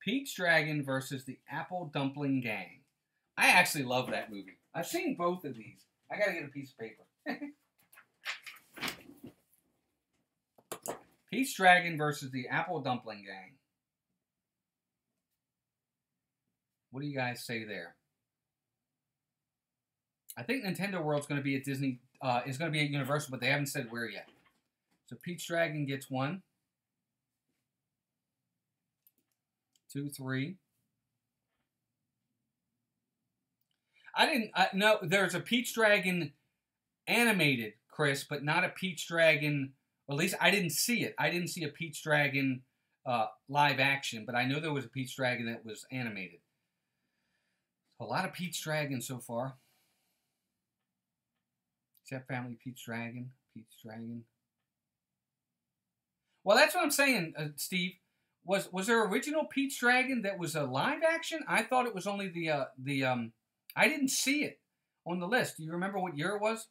Pete's Dragon versus the Apple Dumpling Gang. I actually love that movie. I've seen both of these. I gotta get a piece of paper. Pete's Dragon versus the Apple Dumpling Gang. What do you guys say there? I think Nintendo World's going to be at Disney. Is going to be at Universal, but they haven't said where yet. So Pete's Dragon gets 1, 2, 3. I didn't know there's a Pete's Dragon animated, Chris, but not a Pete's Dragon. Well, at least I didn't see it. I didn't see a Pete's Dragon live action, but I know there was a Pete's Dragon that was animated. A lot of Pete's Dragon so far. Except Family Pete's Dragon. Pete's Dragon. Well, that's what I'm saying, Steve. Was there original Pete's Dragon that was a live action? I thought it was only the I didn't see it on the list. Do you remember what year it was?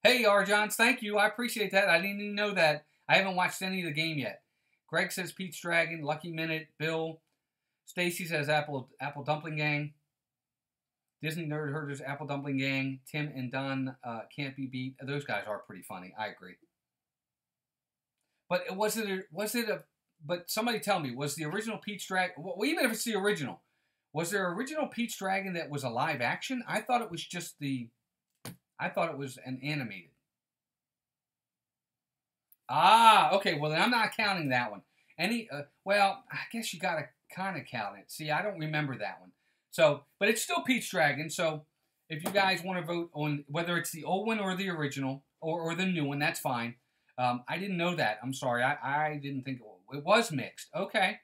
Hey, R. Johns, thank you. I appreciate that. I didn't even know that. I haven't watched any of the game yet. Greg says Pete's Dragon. Lucky Minute. Bill. Stacy says Apple Dumpling Gang. Disney Nerd Herders, Apple Dumpling Gang. Tim and Don Can't Be Beat. Those guys are pretty funny. I agree. But but somebody tell me, was the original Pete's Dragon, well, even if it's the original, was there original Pete's Dragon that was a live action? I thought it was just I thought it was an animated. Ah, okay, well then I'm not counting that one. Well, I guess you gotta kind of count it. See, I don't remember that one. So, but it's still Pete's Dragon, so if you guys want to vote on whether it's the old one or the original, or the new one, that's fine. I didn't know that. I'm sorry. I didn't think it was mixed. Okay.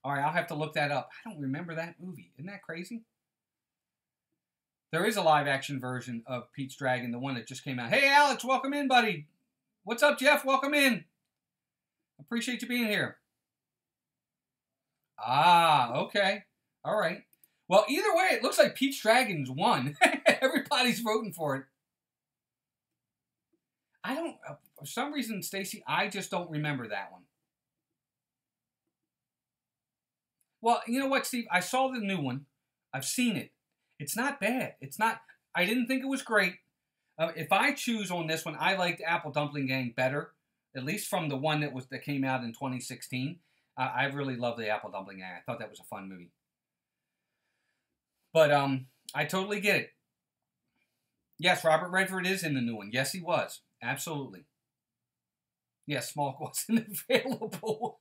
All right, I'll have to look that up. I don't remember that movie. Isn't that crazy? There is a live-action version of Pete's Dragon, the one that just came out. Hey, Alex, welcome in, buddy. What's up, Jeff? Welcome in. Appreciate you being here. Ah, okay. All right. Well, either way, it looks like Pete's Dragon's won. Everybody's voting for it. I don't, for some reason, Stacy, I just don't remember that one. Well, you know what, Steve? I saw the new one. I've seen it. It's not bad. It's not, I didn't think it was great. If I choose on this one, I liked Apple Dumpling Gang better, at least from the one that came out in 2016. I really love the Apple Dumpling Gang. I thought that was a fun movie. But I totally get it. Yes, Robert Redford is in the new one. Yes, he was. Absolutely. Yes, Smoke wasn't available.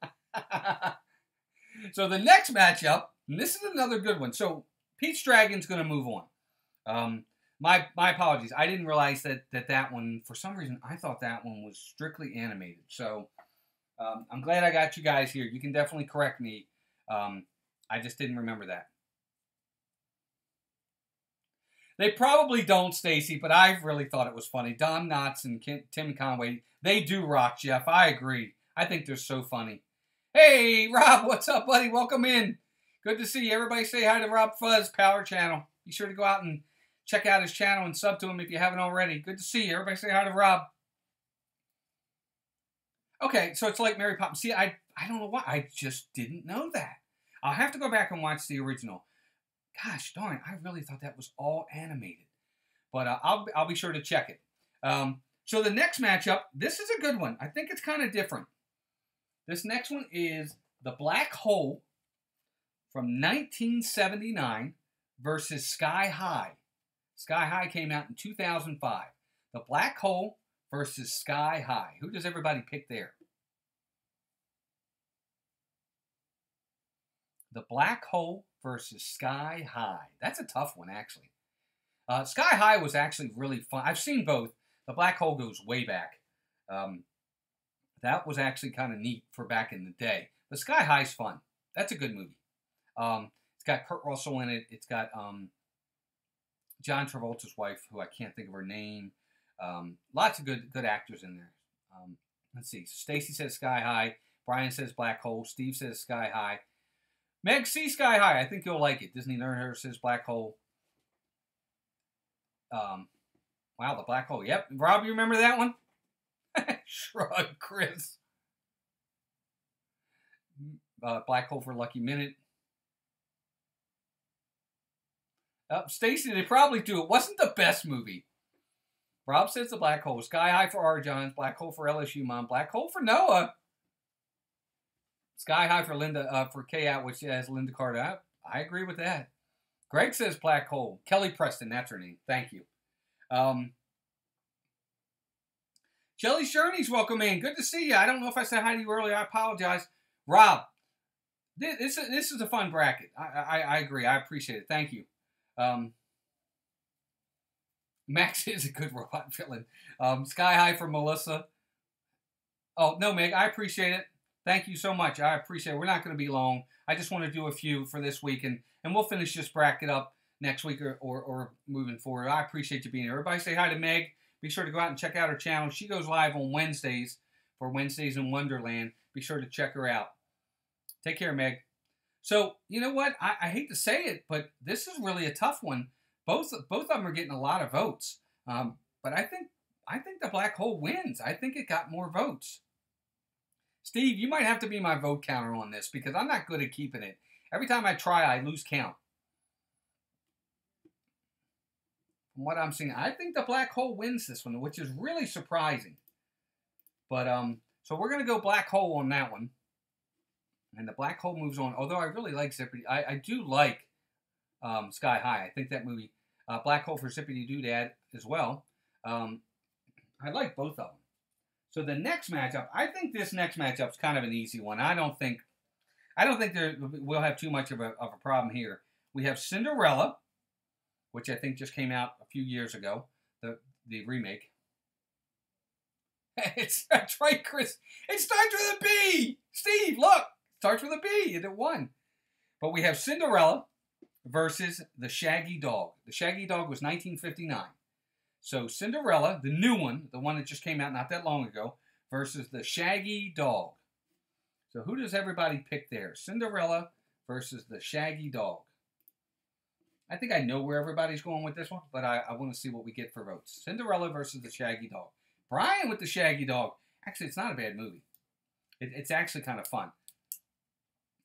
So the next matchup, and this is another good one. So Pete's Dragon's going to move on. My apologies. I didn't realize that one, for some reason, I thought that one was strictly animated. So I'm glad I got you guys here. You can definitely correct me. I just didn't remember that. They probably don't, Stacy, but I really thought it was funny. Don Knotts and Tim Conway, they do rock, Jeff. I agree. I think they're so funny. Hey, Rob, what's up, buddy? Welcome in. Good to see you. Everybody say hi to Rob Fuzz, Power Channel. Be sure to go out and check out his channel and sub to him if you haven't already. Good to see you. Everybody say hi to Rob. Okay, so it's like Mary Poppins. See, I don't know why. I just didn't know that. I'll have to go back and watch the original. Gosh darn, I really thought that was all animated. But I'll be sure to check it. So the next matchup, this is a good one. I think it's kind of different. This next one is The Black Hole from 1979 versus Sky High. Sky High came out in 2005. The Black Hole versus Sky High. Who does everybody pick there? The Black Hole versus Sky High. That's a tough one, actually. Sky High was actually really fun. I've seen both. The Black Hole goes way back. That was actually kind of neat for back in the day. But Sky High's fun. That's a good movie. It's got Kurt Russell in it. It's got John Travolta's wife, who I can't think of her name. Lots of good actors in there. Let's see. So Stacy says Sky High. Brian says Black Hole. Steve says Sky High. Meg, see Sky High. I think you'll like it. Disney Nerd Herder says Black Hole. Wow, the Black Hole. Yep. Rob, you remember that one? Shrug, Chris. Black Hole for Lucky Minute. Stacy, they probably do. It wasn't the best movie. Rob says the Black Hole. Sky High for R. Johns. Black Hole for LSU Mom. Black Hole for Noah. Sky High for Linda, for K-Out, which has Linda Carter. I agree with that. Greg says Black Hole. Kelly Preston, that's her name. Thank you. Jelly's Journeys, welcome in. Good to see you. I don't know if I said hi to you earlier. I apologize. Rob, this is a fun bracket. I agree. I appreciate it. Thank you. Max is a good robot villain. Sky High for Melissa. Oh, no, Meg, I appreciate it. Thank you so much. I appreciate it. We're not going to be long. I just want to do a few for this week, and we'll finish this bracket up next week or moving forward. I appreciate you being here. Everybody say hi to Meg. Be sure to go out and check out her channel. She goes live on Wednesdays for Wednesdays in Wonderland. Be sure to check her out. Take care, Meg. So, you know what? I hate to say it, but this is really a tough one. Both of them are getting a lot of votes. But I think the Black Hole wins. I think it got more votes. Steve, you might have to be my vote counter on this because I'm not good at keeping it. Every time I try, I lose count. From what I'm seeing, I think the Black Hole wins this one, which is really surprising. But, so we're going to go Black Hole on that one. And the Black Hole moves on. Although I really like Zippity. I do like Sky High. I think that movie, Black Hole for Zippity Doodad as well. I like both of them. So the next matchup, I think this next matchup is kind of an easy one. I don't think we'll have too much of a problem here. We have Cinderella, which I think just came out a few years ago, the remake. That's right, Chris. It starts with a B. Steve, look, starts with a B, and it won. But we have Cinderella versus the Shaggy Dog. The Shaggy Dog was 1959. So Cinderella, the new one, the one that just came out not that long ago, versus the Shaggy Dog. So who does everybody pick there? Cinderella versus the Shaggy Dog. I think I know where everybody's going with this one, but I want to see what we get for votes. Cinderella versus the Shaggy Dog. Brian with the Shaggy Dog. Actually, it's not a bad movie. It's actually kind of fun.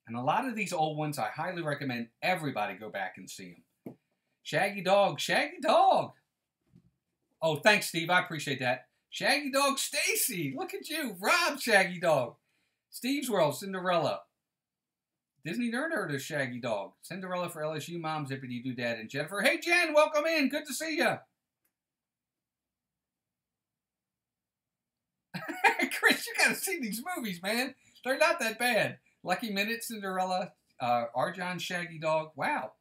And a lot of these old ones, I highly recommend everybody go back and see them. Shaggy Dog, Shaggy Dog. Oh, thanks, Steve. I appreciate that. Shaggy Dog Stacy. Look at you. Rob Shaggy Dog. Steve's World, Cinderella. Disney Nerd Herd is Shaggy Dog. Cinderella for LSU Mom, Zippity Doodad, and Jennifer. Hey, Jen, welcome in. Good to see you. Chris, you got to see these movies, man. They're not that bad. Lucky Minute, Cinderella. Arjon, Shaggy Dog. Wow.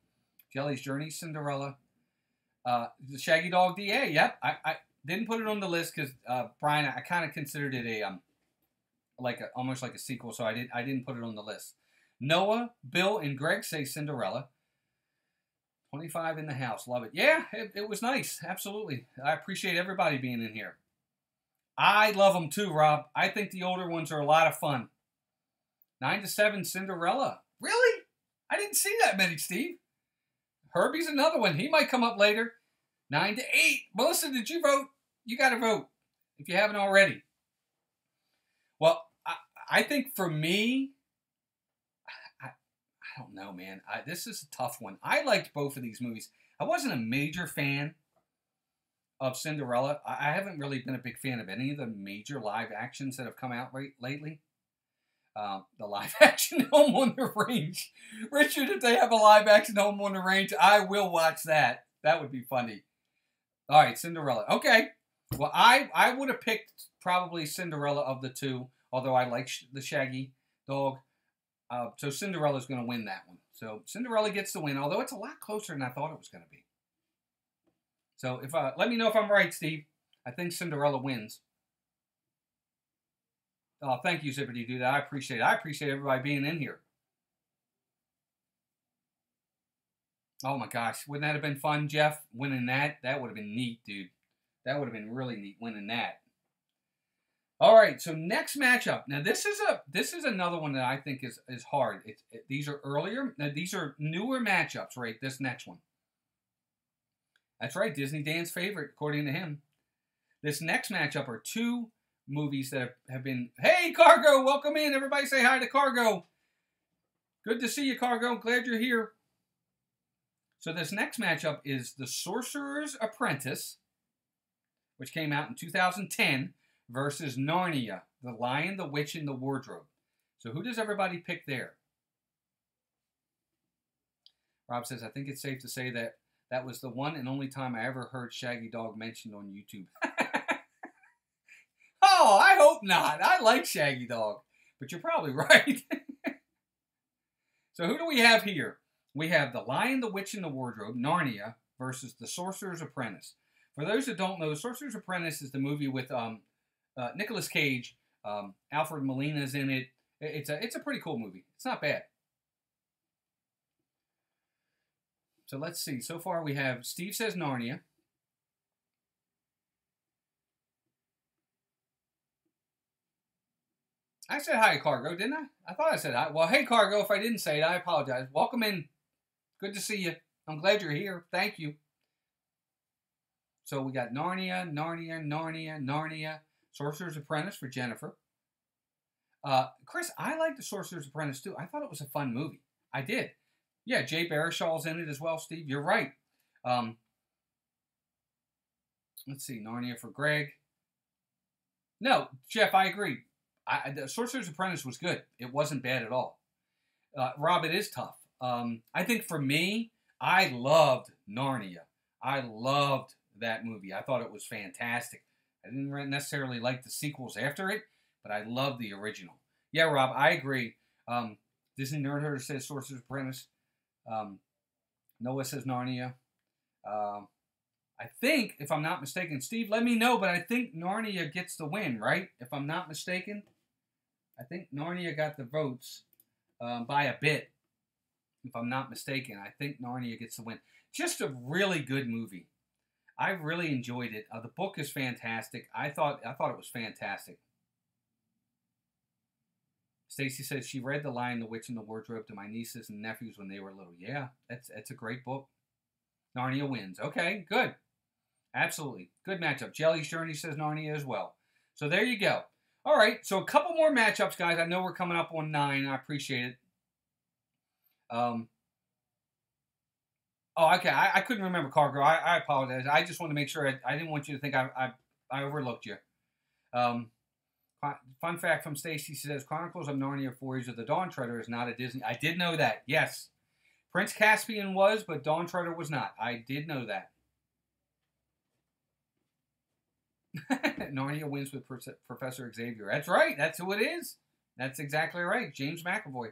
Jelly's Journey, Cinderella. The Shaggy Dog DA. Yep. I didn't put it on the list because, Brian, I kind of considered it almost like a sequel, so I didn't put it on the list. Noah, Bill, and Greg say Cinderella. 25 in the house. Love it. Yeah, it was nice. Absolutely. I appreciate everybody being in here. I love them too, Rob. I think the older ones are a lot of fun. 9-7, Cinderella. Really? I didn't see that many, Steve. Herbie's another one. He might come up later. 9-8. Melissa, did you vote? You got to vote if you haven't already. Well, I think for me, I don't know, man. This is a tough one. I liked both of these movies. I wasn't a major fan of Cinderella. I haven't really been a big fan of any of the major live actions that have come out lately. The live action Home on the Range. Richard, if they have a live action Home on the Range, I will watch that. That would be funny. All right, Cinderella. Okay. Well, I would have picked probably Cinderella of the two, although I like the Shaggy Dog. So Cinderella's going to win that one. So Cinderella gets the win, although it's a lot closer than I thought it was going to be. So let me know if I'm right, Steve. I think Cinderella wins. Oh, thank you, Zippity Dude. I appreciate it. I appreciate everybody being in here. Oh, my gosh. Wouldn't that have been fun, Jeff? Winning that? That would have been neat, dude. That would have been really neat, winning that. All right, so next matchup. Now, this is another one that I think is hard. These are these are newer matchups, right? This next one. That's right, Disney Dan's favorite, according to him. This next matchup are two movies that have been... Hey, Cargo, welcome in. Everybody say hi to Cargo. Good to see you, Cargo. Glad you're here. So this next matchup is The Sorcerers Apprentice, which came out in 2010, versus Narnia, The Lion, the Witch, and the Wardrobe. So who does everybody pick there? Rob says, I think it's safe to say that that was the one and only time I ever heard Shaggy Dog mentioned on YouTube. Oh, I hope not. I like Shaggy Dog. But you're probably right. So who do we have here? We have The Lion, the Witch, and the Wardrobe, Narnia, versus The Sorcerer's Apprentice. For those that don't know, The Sorcerer's Apprentice is the movie with Nicolas Cage. Alfred Molina's in it. It's a pretty cool movie. It's not bad. So let's see. So far we have Steve says Narnia. I said hi, Cargo, didn't I? I thought I said hi. Well, hey, Cargo, if I didn't say it, I apologize. Welcome in. Good to see you. I'm glad you're here. Thank you. So we got Narnia, Narnia, Narnia, Narnia. Sorcerer's Apprentice for Jennifer. Chris, I like The Sorcerer's Apprentice too. I thought it was a fun movie. I did. Yeah, Jay Baruchel's in it as well, Steve. You're right. Let's see, Narnia for Greg. No, Jeff, I agree. The Sorcerer's Apprentice was good. It wasn't bad at all. Rob, it is tough. I think for me, I loved Narnia. I loved that movie. I thought it was fantastic. I didn't necessarily like the sequels after it, but I loved the original. Yeah, Rob, I agree. Disney Nerd Herder says Sorcerer's Apprentice. Noah says Narnia. I think, if I'm not mistaken, Steve, let me know, but I think Narnia gets the win, right? If I'm not mistaken. I think Narnia got the votes by a bit. If I'm not mistaken, I think Narnia gets the win. Just a really good movie. I really enjoyed it. The book is fantastic. I thought it was fantastic. Stacy says she read The Lion, the Witch, and the Wardrobe to my nieces and nephews when they were little. Yeah, that's a great book. Narnia wins. Okay, good. Absolutely. Good matchup. Jelly's Journey says Narnia as well. So there you go. All right, so a couple more matchups, guys. I know we're coming up on 9. I appreciate it. Oh, okay. I couldn't remember, Cargo. I apologize. I just want to make sure. I didn't want you to think I overlooked you. Fun fact from Stacy says, Chronicles of Narnia, Voyage of the Dawn Treader is not a Disney. I did know that. Yes. Prince Caspian was, but Dawn Treader was not. I did know that. Narnia wins with Professor Xavier. That's right. That's who it is. That's exactly right. James McAvoy.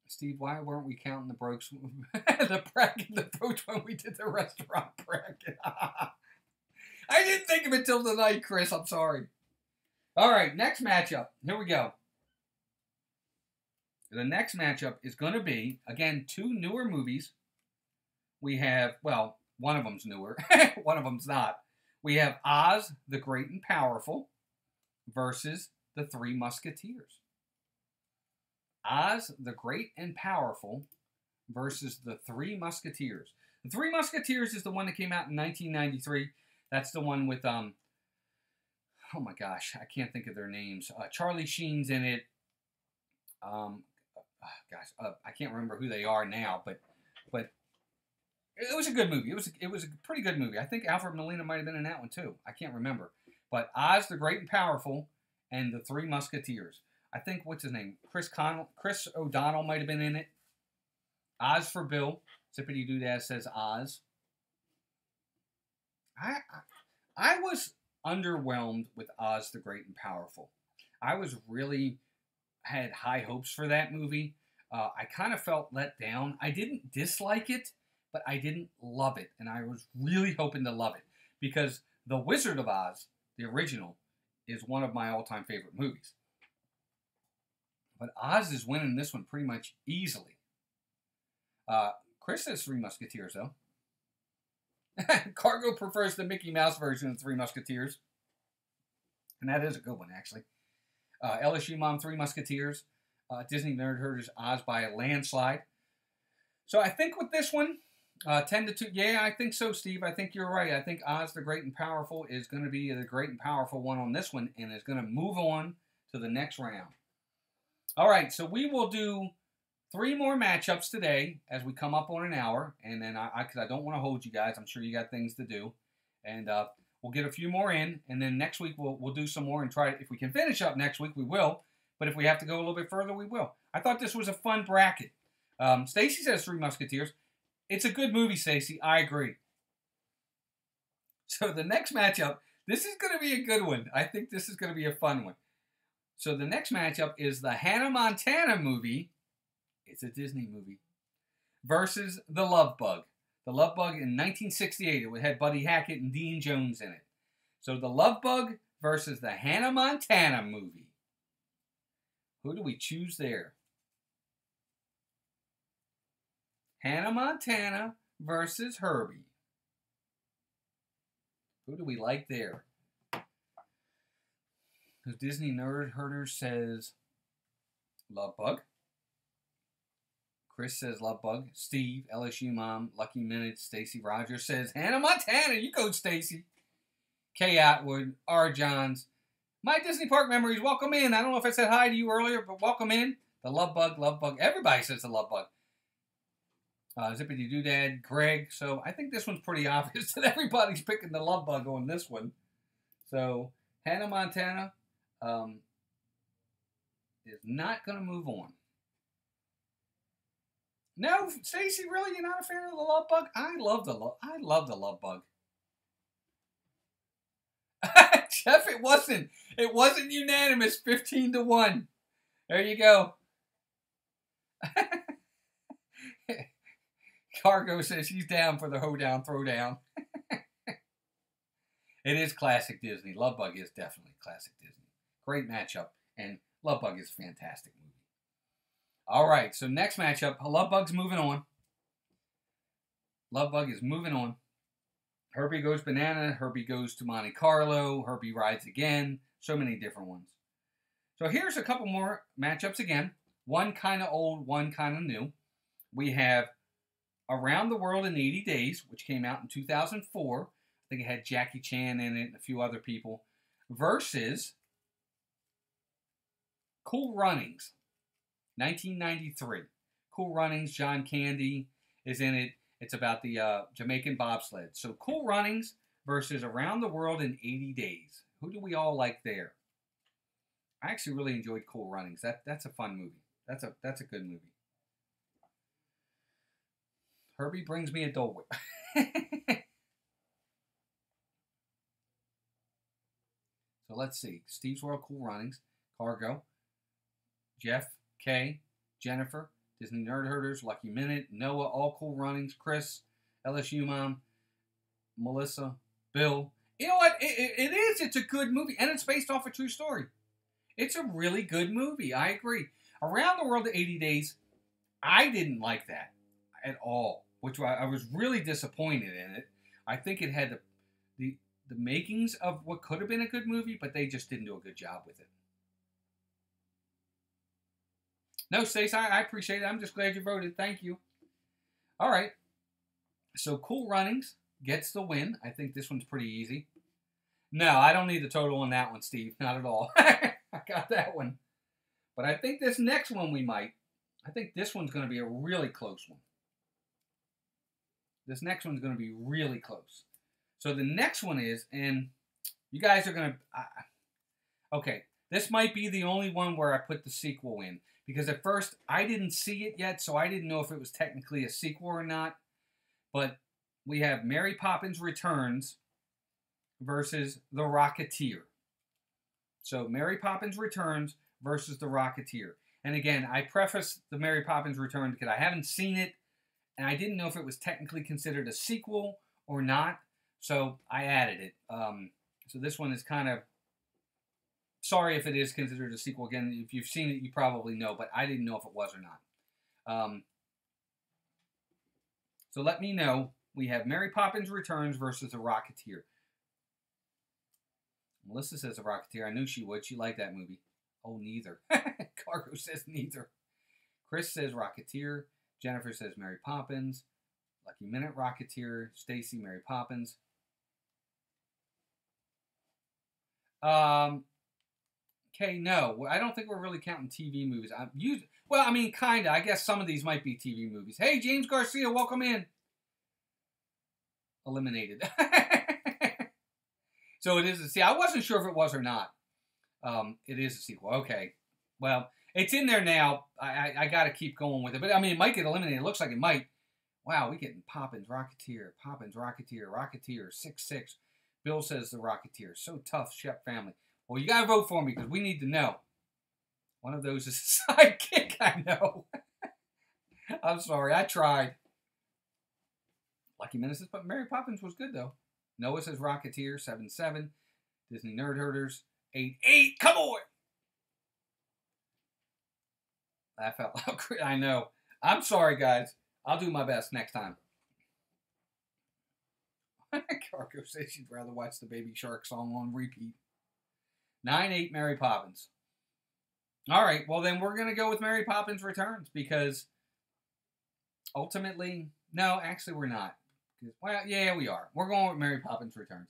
Steve, why weren't we counting the brokes, the bracket, the brooch when we did the restaurant bracket? I didn't think of it till tonight, Chris. I'm sorry. All right, next matchup. Here we go. The next matchup is going to be, again, 2 newer movies. We have, well, one of them's newer. One of them's not. We have Oz, the Great and Powerful versus the Three Musketeers. Oz, the Great and Powerful versus the Three Musketeers. The Three Musketeers is the one that came out in 1993. That's the one with, oh my gosh, I can't think of their names. Charlie Sheen's in it. I can't remember who they are now, but it was a good movie. It was a pretty good movie. I think Alfred Molina might have been in that one too. I can't remember. But Oz, the Great and Powerful, and the Three Musketeers. I think, what's his name? Chris O'Donnell might have been in it. Oz for Bill. Zippity Doodad says Oz. I was underwhelmed with Oz, the Great and Powerful. I was really had high hopes for that movie. I kind of felt let down. I didn't dislike it, but I didn't love it. And I was really hoping to love it because The Wizard of Oz, the original, is one of my all-time favorite movies. But Oz is winning this one pretty much easily. Chris says Three Musketeers, though. Cargo prefers the Mickey Mouse version of Three Musketeers. And that is a good one, actually. LSU Mom, Three Musketeers. Disney Nerd Herders, Oz by a landslide. So I think with this one, 10-2. Yeah, I think so, Steve. I think you're right. I think Oz the Great and Powerful is going to be the great and powerful one on this one and is going to move on to the next round. All right, so we will do 3 more matchups today as we come up on an hour. And then, because I don't want to hold you guys. I'm sure you got things to do. And we'll get a few more in. And then next week, we'll do some more and try. If we can finish up next week, we will. But if we have to go a little bit further, we will. I thought this was a fun bracket. Stacy says Three Musketeers. It's a good movie, Stacy. I agree. So the next matchup, this is going to be a good one. I think this is going to be a fun one. So the next matchup is the Hannah Montana movie. It's a Disney movie. Versus The Love Bug. The Love Bug in 1968. It had Buddy Hackett and Dean Jones in it. So The Love Bug versus the Hannah Montana movie. Who do we choose there? Hannah Montana versus Herbie. Who do we like there? The Disney Nerd Herder says Love Bug. Chris says Love Bug. Steve, LSU Mom, Lucky Minute, Stacy Rogers says Hannah Montana. You go, Stacy. Kay Atwood, R. Johns. My Disney Park Memories, welcome in. I don't know if I said hi to you earlier, but welcome in. The Love Bug, Love Bug. Everybody says the Love Bug. Zippity Doodad, Greg. So I think this one's pretty obvious that everybody's picking the Love Bug on this one. So Hannah Montana is not going to move on. No, Stacy, really, you're not a fan of the Love Bug? I love the Love Bug. Jeff, it wasn't unanimous. 15-1. There you go. Cargo says she's down for the hoedown throwdown. It is classic Disney. Love Bug is definitely classic Disney. Great matchup, and Love Bug is a fantastic movie. All right, so next matchup, Love Bug's moving on. Love Bug is moving on. Herbie goes banana. Herbie goes to Monte Carlo. Herbie rides again. So many different ones. So here's a couple more matchups again. One kind of old, one kind of new. We have Around the World in 80 Days, which came out in 2004. I think it had Jackie Chan in it and a few other people. Versus Cool Runnings, 1993. Cool Runnings, John Candy is in it. It's about the Jamaican bobsled. So Cool Runnings versus Around the World in 80 Days. Who do we all like there? I actually really enjoyed Cool Runnings. That's a fun movie. That's a good movie. Herbie brings me a Dole Whip. So let's see. Steve's World, Cool Runnings, Cargo, Jeff, Kay, Jennifer, Disney Nerd Herders, Lucky Minute, Noah, All Cool Runnings, Chris, LSU Mom, Melissa, Bill. You know what? It is. It's a good movie, and it's based off a true story. It's a really good movie. I agree. Around the World in 80 Days, I didn't like that at all, which I was really disappointed in it. I think it had the makings of what could have been a good movie, but they just didn't do a good job with it. No, Stace, I appreciate it. I'm just glad you voted. Thank you. All right. So Cool Runnings gets the win. I think this one's pretty easy. No, I don't need the total on that one, Steve. Not at all. I got that one. But I think this next one we might. I think this one's going to be a really close one. This next one's going to be really close. So the next one is, and you guys are going to... okay, this might be the only one where I put the sequel in. Because at first, I didn't see it yet, so I didn't know if it was technically a sequel or not. But we have Mary Poppins Returns versus The Rocketeer. So Mary Poppins Returns versus The Rocketeer. And again, I preface the Mary Poppins Returns because I haven't seen it, and I didn't know if it was technically considered a sequel or not. So I added it. So this one is kind of... sorry if it is considered a sequel. Again, if you've seen it, you probably know, but I didn't know if it was or not. So let me know. We have Mary Poppins Returns versus The Rocketeer. Melissa says The Rocketeer. I knew she would. She liked that movie. Oh, neither. Cargo says neither. Chris says Rocketeer. Jennifer says Mary Poppins. Lucky Minute Rocketeer. Stacy, Mary Poppins. Okay, no. I don't think we're really counting TV movies. Well, I mean, kind of. I guess some of these might be TV movies. Hey, James Garcia, welcome in. Eliminated. So it is a sequel. I wasn't sure if it was or not. It is a sequel. Okay. Well, it's in there now. I got to keep going with it. But, I mean, it might get eliminated. It looks like it might. Wow, we getting Poppins, Rocketeer, Rocketeer, 6'6". Bill says the Rocketeer. So tough, Shep family. Well, you got to vote for me because we need to know. One of those is a sidekick, I know. I'm sorry, I tried. Lucky Menaces, but Mary Poppins was good, though. Noah says Rocketeer, 7'7". Disney Nerd Herders, 8'8". Come on! Laugh out loud. I know. I'm sorry, guys. I'll do my best next time. Cargo says she'd rather watch the Baby Shark song on repeat. 9'8", Mary Poppins. All right, well, then we're going to go with Mary Poppins Returns because ultimately, no, actually we're not. Well, yeah, we are. We're going with Mary Poppins Returns.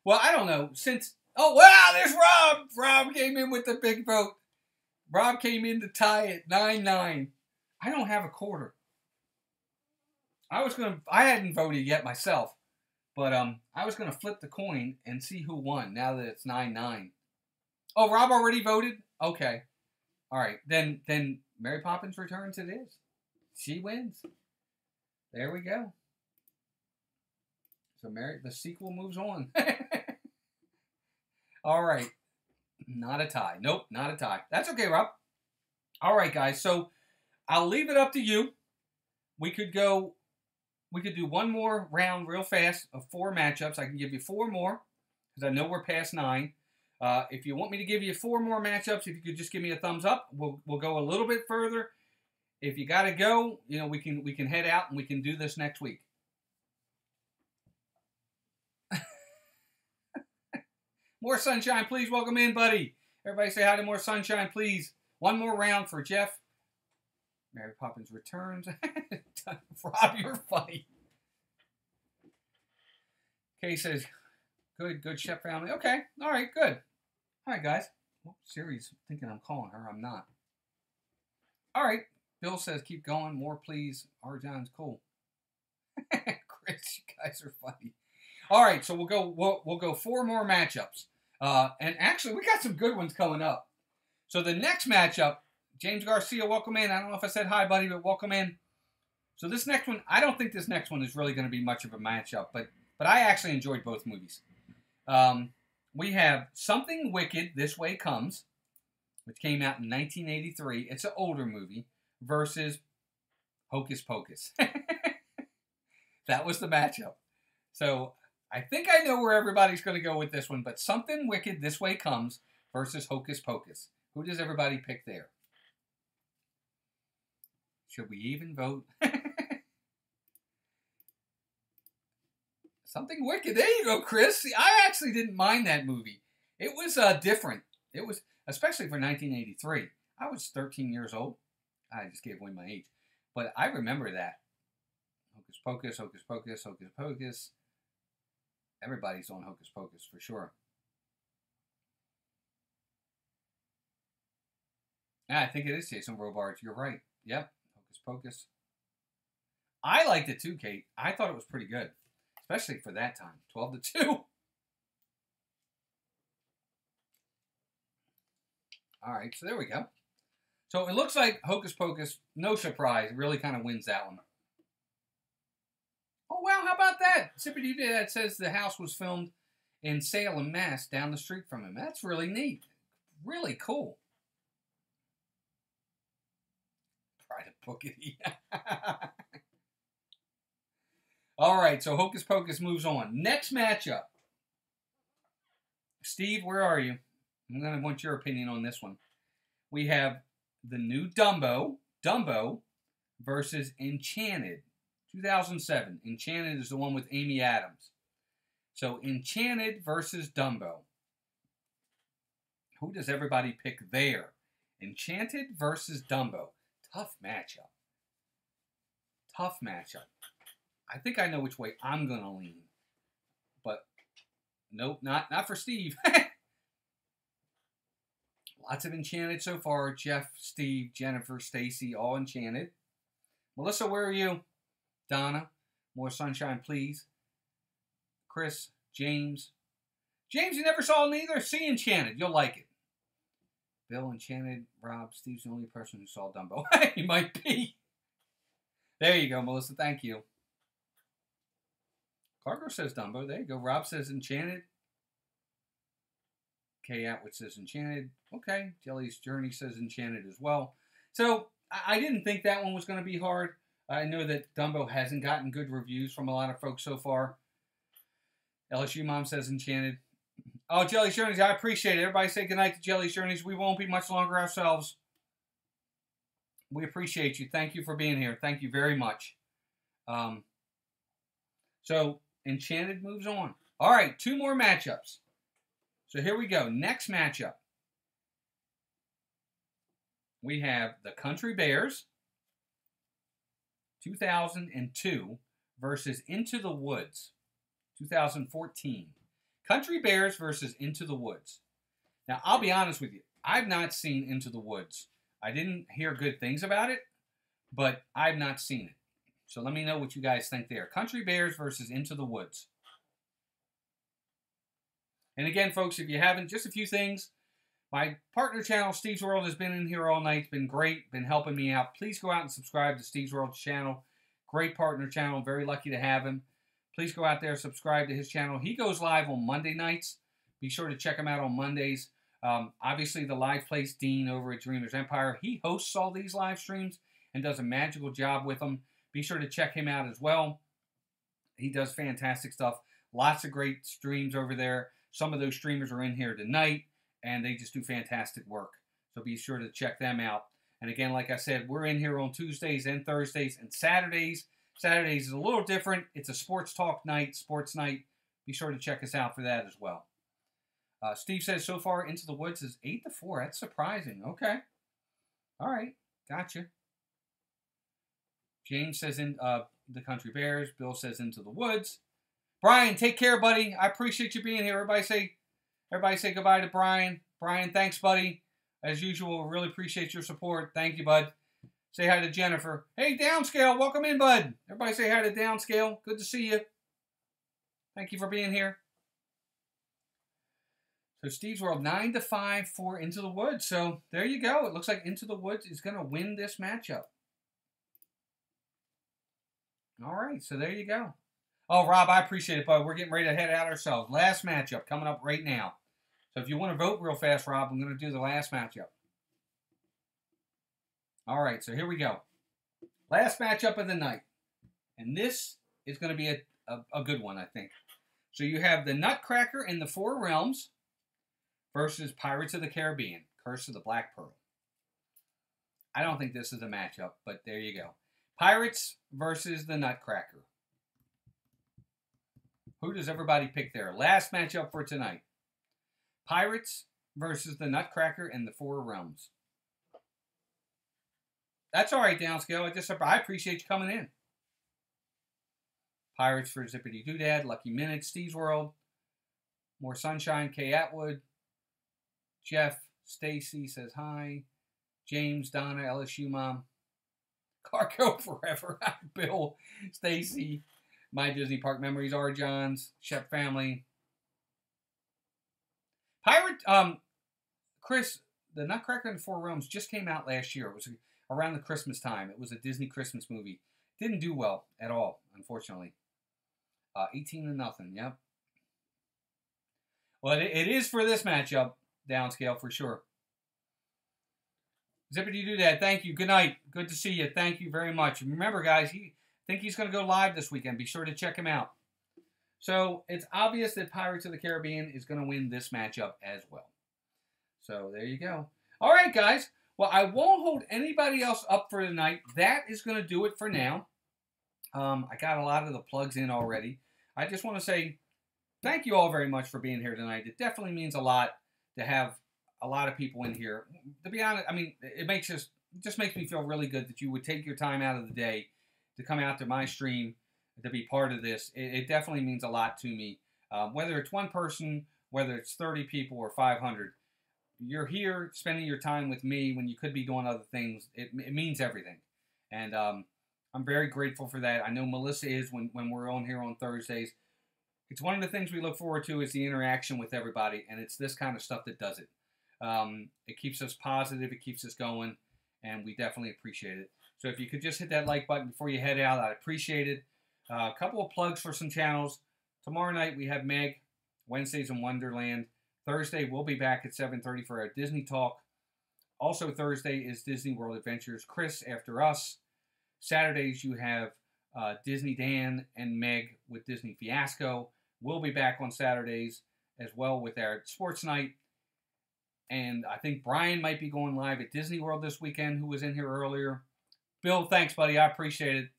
Well, I don't know. Since, oh, wow, there's Rob. Rob came in with the big vote. Rob came in to tie it, 9-9. I don't have a quarter. I hadn't voted yet myself, but I was going to flip the coin and see who won now that it's 9-9. Oh, Rob already voted? Okay. All right, then Mary Poppins Returns it is. She wins. There we go. So the sequel moves on. All right. Not a tie. Nope, not a tie. That's okay, Rob. All right, guys. So I'll leave it up to you. We could do one more round real fast of 4 matchups. I can give you 4 more because I know we're past 9. If you want me to give you 4 more matchups, if you could just give me a thumbs up, we'll go a little bit further. If you got to go, we can head out and we can do this next week. More sunshine, please. Welcome in, buddy. Everybody say hi to More Sunshine, please. One more round for Jeff. Mary Poppins Returns. Rob, you're funny. Kay says, good Chef family. Okay, all right, good. All right, guys. Well, Siri's thinking I'm calling her. I'm not. All right. Bill says, keep going. More, please. Arjohn's cool. Chris, you guys are funny. All right, so we'll go 4 more matchups. And actually, we got some good ones coming up. So the next matchup, James Garcia, welcome in. I don't know if I said hi, buddy, but welcome in. So this next one, I don't think this next one is really going to be much of a matchup, but I actually enjoyed both movies. We have Something Wicked, This Way Comes, which came out in 1983. It's an older movie, versus Hocus Pocus. That was the matchup. So I think I know where everybody's going to go with this one, but Something Wicked, This Way Comes versus Hocus Pocus. Who does everybody pick there? Should we even vote? Something Wicked. There you go, Chris. See, I actually didn't mind that movie. It was different. It was, especially for 1983. I was 13 years old. I just gave away my age. But I remember that. Hocus Pocus, Hocus Pocus, Hocus Pocus. Everybody's on Hocus Pocus for sure. Yeah, I think it is Jason Robards. You're right. Yep. Hocus Pocus. I liked it too, Kate. I thought it was pretty good. Especially for that time. 12-2. Alright, so there we go. So it looks like Hocus Pocus, no surprise, really kind of wins that one. Oh, wow, how about that? Sippity Dad says the house was filmed in Salem, Mass, down the street from him. That's really neat. Really cool. Pride of Bookity. All right, so Hocus Pocus moves on. Next matchup. Steve, where are you? I'm going to want your opinion on this one. We have the new Dumbo versus Enchanted. 2007. Enchanted is the one with Amy Adams. So Enchanted versus Dumbo. Who does everybody pick there? Enchanted versus Dumbo. Tough matchup. Tough matchup. I think I know which way I'm going to lean. But, nope, not for Steve. Lots of Enchanted so far. Jeff, Steve, Jennifer, Stacy, all Enchanted. Melissa, where are you? Donna, More Sunshine, please. Chris, James. James, you never saw it either? See Enchanted. You'll like it. Bill, Enchanted, Rob, Steve's the only person who saw Dumbo. He might be. There you go, Melissa. Thank you. Cargo says Dumbo. There you go. Rob says Enchanted. Kay Atwood says Enchanted. Okay. Jelly's Journey says Enchanted as well. So, I didn't think that one was going to be hard. I know that Dumbo hasn't gotten good reviews from a lot of folks so far. LSU Mom says Enchanted. Oh, Jelly's Journeys, I appreciate it. Everybody say goodnight to Jelly's Journeys. We won't be much longer ourselves. We appreciate you. Thank you for being here. Thank you very much. So, Enchanted moves on. All right, 2 more matchups. So here we go. Next matchup. We have the Country Bears, 2002, versus Into the Woods, 2014. Country Bears versus Into the Woods. Now, I'll be honest with you. I've not seen Into the Woods. I didn't hear good things about it, but I've not seen it. So let me know what you guys think there. Country Bears versus Into the Woods. And again, folks, if you haven't, just a few things. My partner channel, Steve's World, has been in here all night. It's been great, been helping me out. Please go out and subscribe to Steve's World channel. Great partner channel. Very lucky to have him. Please go out there, subscribe to his channel. He goes live on Monday nights. Be sure to check him out on Mondays. Obviously, the live place Dean over at Dreamers Empire, he hosts all these live streams and does a magical job with them. Be sure to check him out as well. He does fantastic stuff. Lots of great streams over there. Some of those streamers are in here tonight, and they just do fantastic work. So be sure to check them out. And again, like I said, we're in here on Tuesdays and Thursdays and Saturdays. Saturdays is a little different. It's a sports talk night, sports night. Be sure to check us out for that as well. Steve says, so far, Into the Woods is 8-4. That's surprising. Okay. All right. Gotcha. James says in the Country Bears. Bill says Into the Woods. Brian, take care, buddy. I appreciate you being here. Everybody say goodbye to Brian. Brian, thanks, buddy. As usual, really appreciate your support. Thank you, bud. Say hi to Jennifer. Hey, Downscale, welcome in, bud. Everybody say hi to Downscale. Good to see you. Thank you for being here. So Steve's World, 9-5 for Into the Woods. So there you go. It looks like Into the Woods is going to win this matchup. All right, so there you go. Oh, Rob, I appreciate it, bud. We're getting ready to head out ourselves. Last matchup coming up right now. So if you want to vote real fast, Rob, I'm going to do the last matchup. All right, so here we go. Last matchup of the night. And this is going to be a good one, I think. So you have the Nutcracker in the Four Realms versus Pirates of the Caribbean, Curse of the Black Pearl. I don't think this is a matchup, but there you go. Pirates versus the Nutcracker. Who does everybody pick there? Last matchup for tonight. Pirates versus the Nutcracker and the Four Realms. That's all right, Downscale. I appreciate you coming in. Pirates for Zippity Doodad, Lucky Minute, Steve's World, More Sunshine, Kay Atwood, Jeff, Stacy says hi, James, Donna, LSU Mom, Cargo Forever, Bill, Stacy, My Disney Park Memories, R. Johns, Shep Family. Chris, the Nutcracker and the Four Realms just came out last year. It was around the Christmas time. It was a Disney Christmas movie. Didn't do well at all, unfortunately. 18-0, yep. Well, it is for this matchup, Downscale, for sure. Zippity Doodad, thank you. Good night. Good to see you. Thank you very much. Remember, guys, I think he's going to go live this weekend. Be sure to check him out. So, it's obvious that Pirates of the Caribbean is going to win this matchup as well. So, there you go. All right, guys. Well, I won't hold anybody else up for tonight. That is going to do it for now. I got a lot of the plugs in already. I just want to say thank you all very much for being here tonight. It definitely means a lot to have a lot of people in here. To be honest, I mean, it just makes me feel really good that you would take your time out of the day to come out to my stream to be part of this. It definitely means a lot to me. Whether it's one person, whether it's 30 people or 500, you're here spending your time with me when you could be doing other things. It means everything. And I'm very grateful for that. I know Melissa is when we're on here on Thursdays. It's one of the things we look forward to is the interaction with everybody, and it's this kind of stuff that does it. It keeps us positive. It keeps us going. And we definitely appreciate it. So if you could just hit that like button before you head out, I'd appreciate it. A couple of plugs for some channels. Tomorrow night we have Meg. Wednesdays in Wonderland. Thursday we'll be back at 7:30 for our Disney Talk. Also Thursday is Disney World Adventures. Chris after us. Saturdays you have Disney Dan and Meg with Disney Fiasco. We'll be back on Saturdays as well with our sports night. And I think Brian might be going live at Disney World this weekend, who was in here earlier. Bill, thanks, buddy. I appreciate it.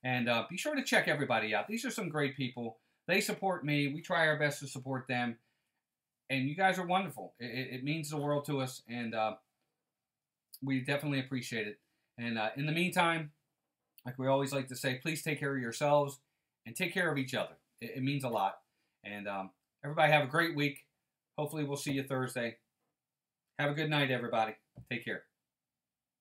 And be sure to check everybody out. These are some great people. They support me. We try our best to support them. And you guys are wonderful. It means the world to us. And we definitely appreciate it. And in the meantime, like we always like to say, please take care of yourselves and take care of each other. It means a lot. And everybody have a great week. Hopefully we'll see you Thursday. Have a good night, everybody. Take care.